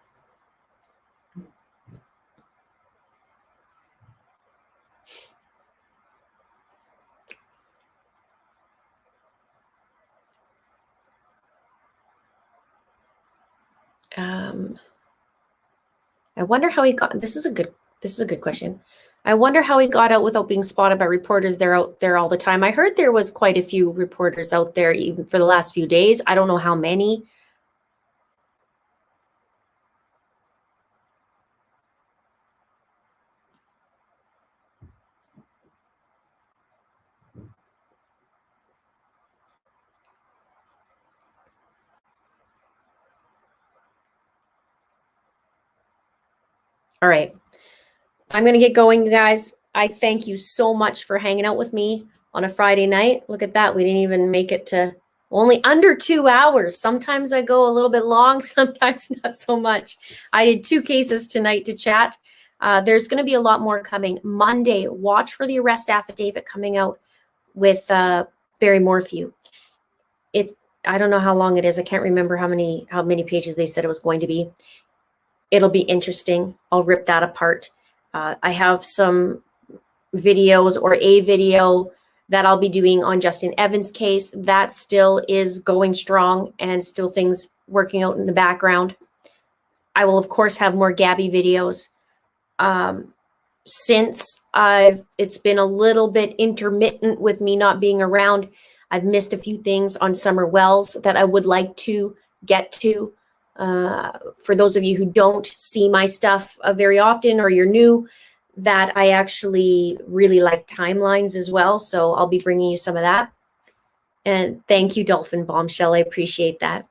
I wonder how he got, this is a good question. I wonder how he got out without being spotted by reporters. They're out there all the time. I heard there was quite a few reporters out there even for the last few days. I don't know how many. All right. I'm going to get going, you guys. I thank you so much for hanging out with me on a Friday night. Look at that. We didn't even make it to only under 2 hours. Sometimes I go a little bit long, sometimes not so much. I did 2 cases tonight to chat. There's going to be a lot more coming. Monday, watch for the arrest affidavit coming out with Barry Morphew. I don't know how long it is. I can't remember how many pages they said it was going to be. It'll be interesting. I'll rip that apart. I have some videos or a video that I'll be doing on Justin Evans' case. That still is going strong and still things working out in the background. I will, of course, have more Gabby videos. Since it's been a little bit intermittent with me not being around, I've missed a few things on Summer Wells that I would like to get to. For those of you who don't see my stuff very often, or you're new, that I actually really like timelines as well. So I'll be bringing you some of that. And thank you, Dolphin Bombshell. I appreciate that.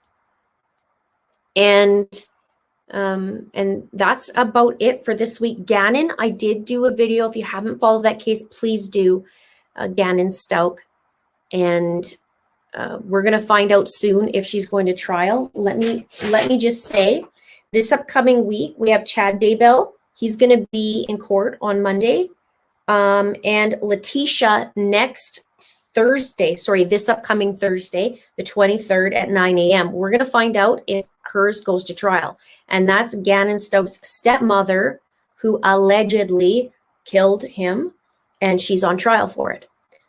And that's about it for this week. Gannon, I did do a video. If you haven't followed that case, please do. Gannon Stout. And we're going to find out soon if she's going to trial. Let me just say, this upcoming week, we have Chad Daybell. He's going to be in court on Monday. And Letitia next Thursday, this upcoming Thursday, the 23rd at 9 a.m. We're going to find out if hers goes to trial. And that's Gannon Stout's stepmother, who allegedly killed him, and she's on trial for it.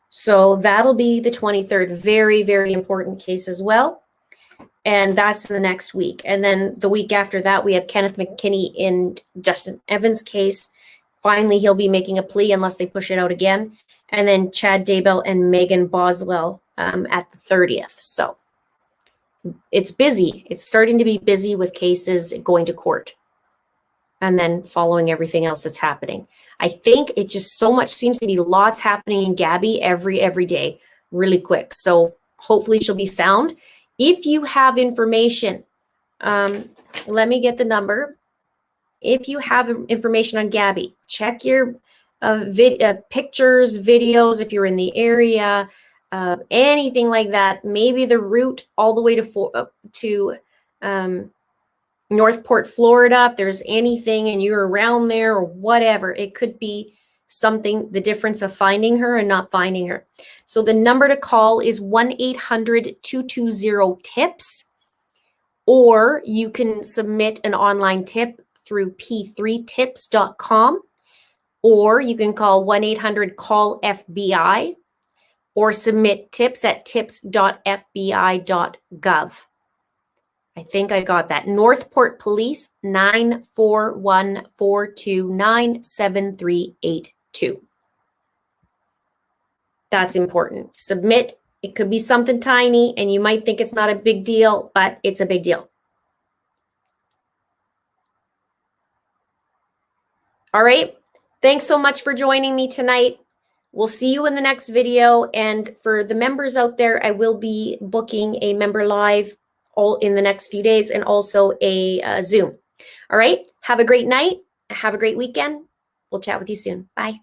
So that'll be the 23rd. Very, very important case as well. And that's the next week. And then the week after that, we have Kenneth McKinney in Justin Evans' case. Finally, he'll be making a plea unless they push it out again. And then Chad Daybell and Megan Boswell at the 30th. So it's busy. It's starting to be busy with cases going to court and then following everything else that's happening. I think it just so much seems to be lots happening in Gabby every day really quick. So hopefully she'll be found. If you have information, let me get the number. If you have information on Gabby, check your pictures, videos, if you're in the area, anything like that. Maybe the route all the way to Northport, Florida, if there's anything and you're around there or whatever, it could be something, the difference of finding her and not finding her. So the number to call is 1-800-220-TIPS, or you can submit an online tip through p3tips.com, or you can call 1-800-CALL-FBI, or submit tips at tips.fbi.gov. I think I got that. Northport Police, 941-429-7382. That's important. Submit. It could be something tiny and you might think it's not a big deal, but it's a big deal. All right. Thanks so much for joining me tonight. We'll see you in the next video. And for the members out there, I will be booking a member live all in the next few days, and also a Zoom. All right. Have a great night. Have a great weekend. We'll chat with you soon. Bye.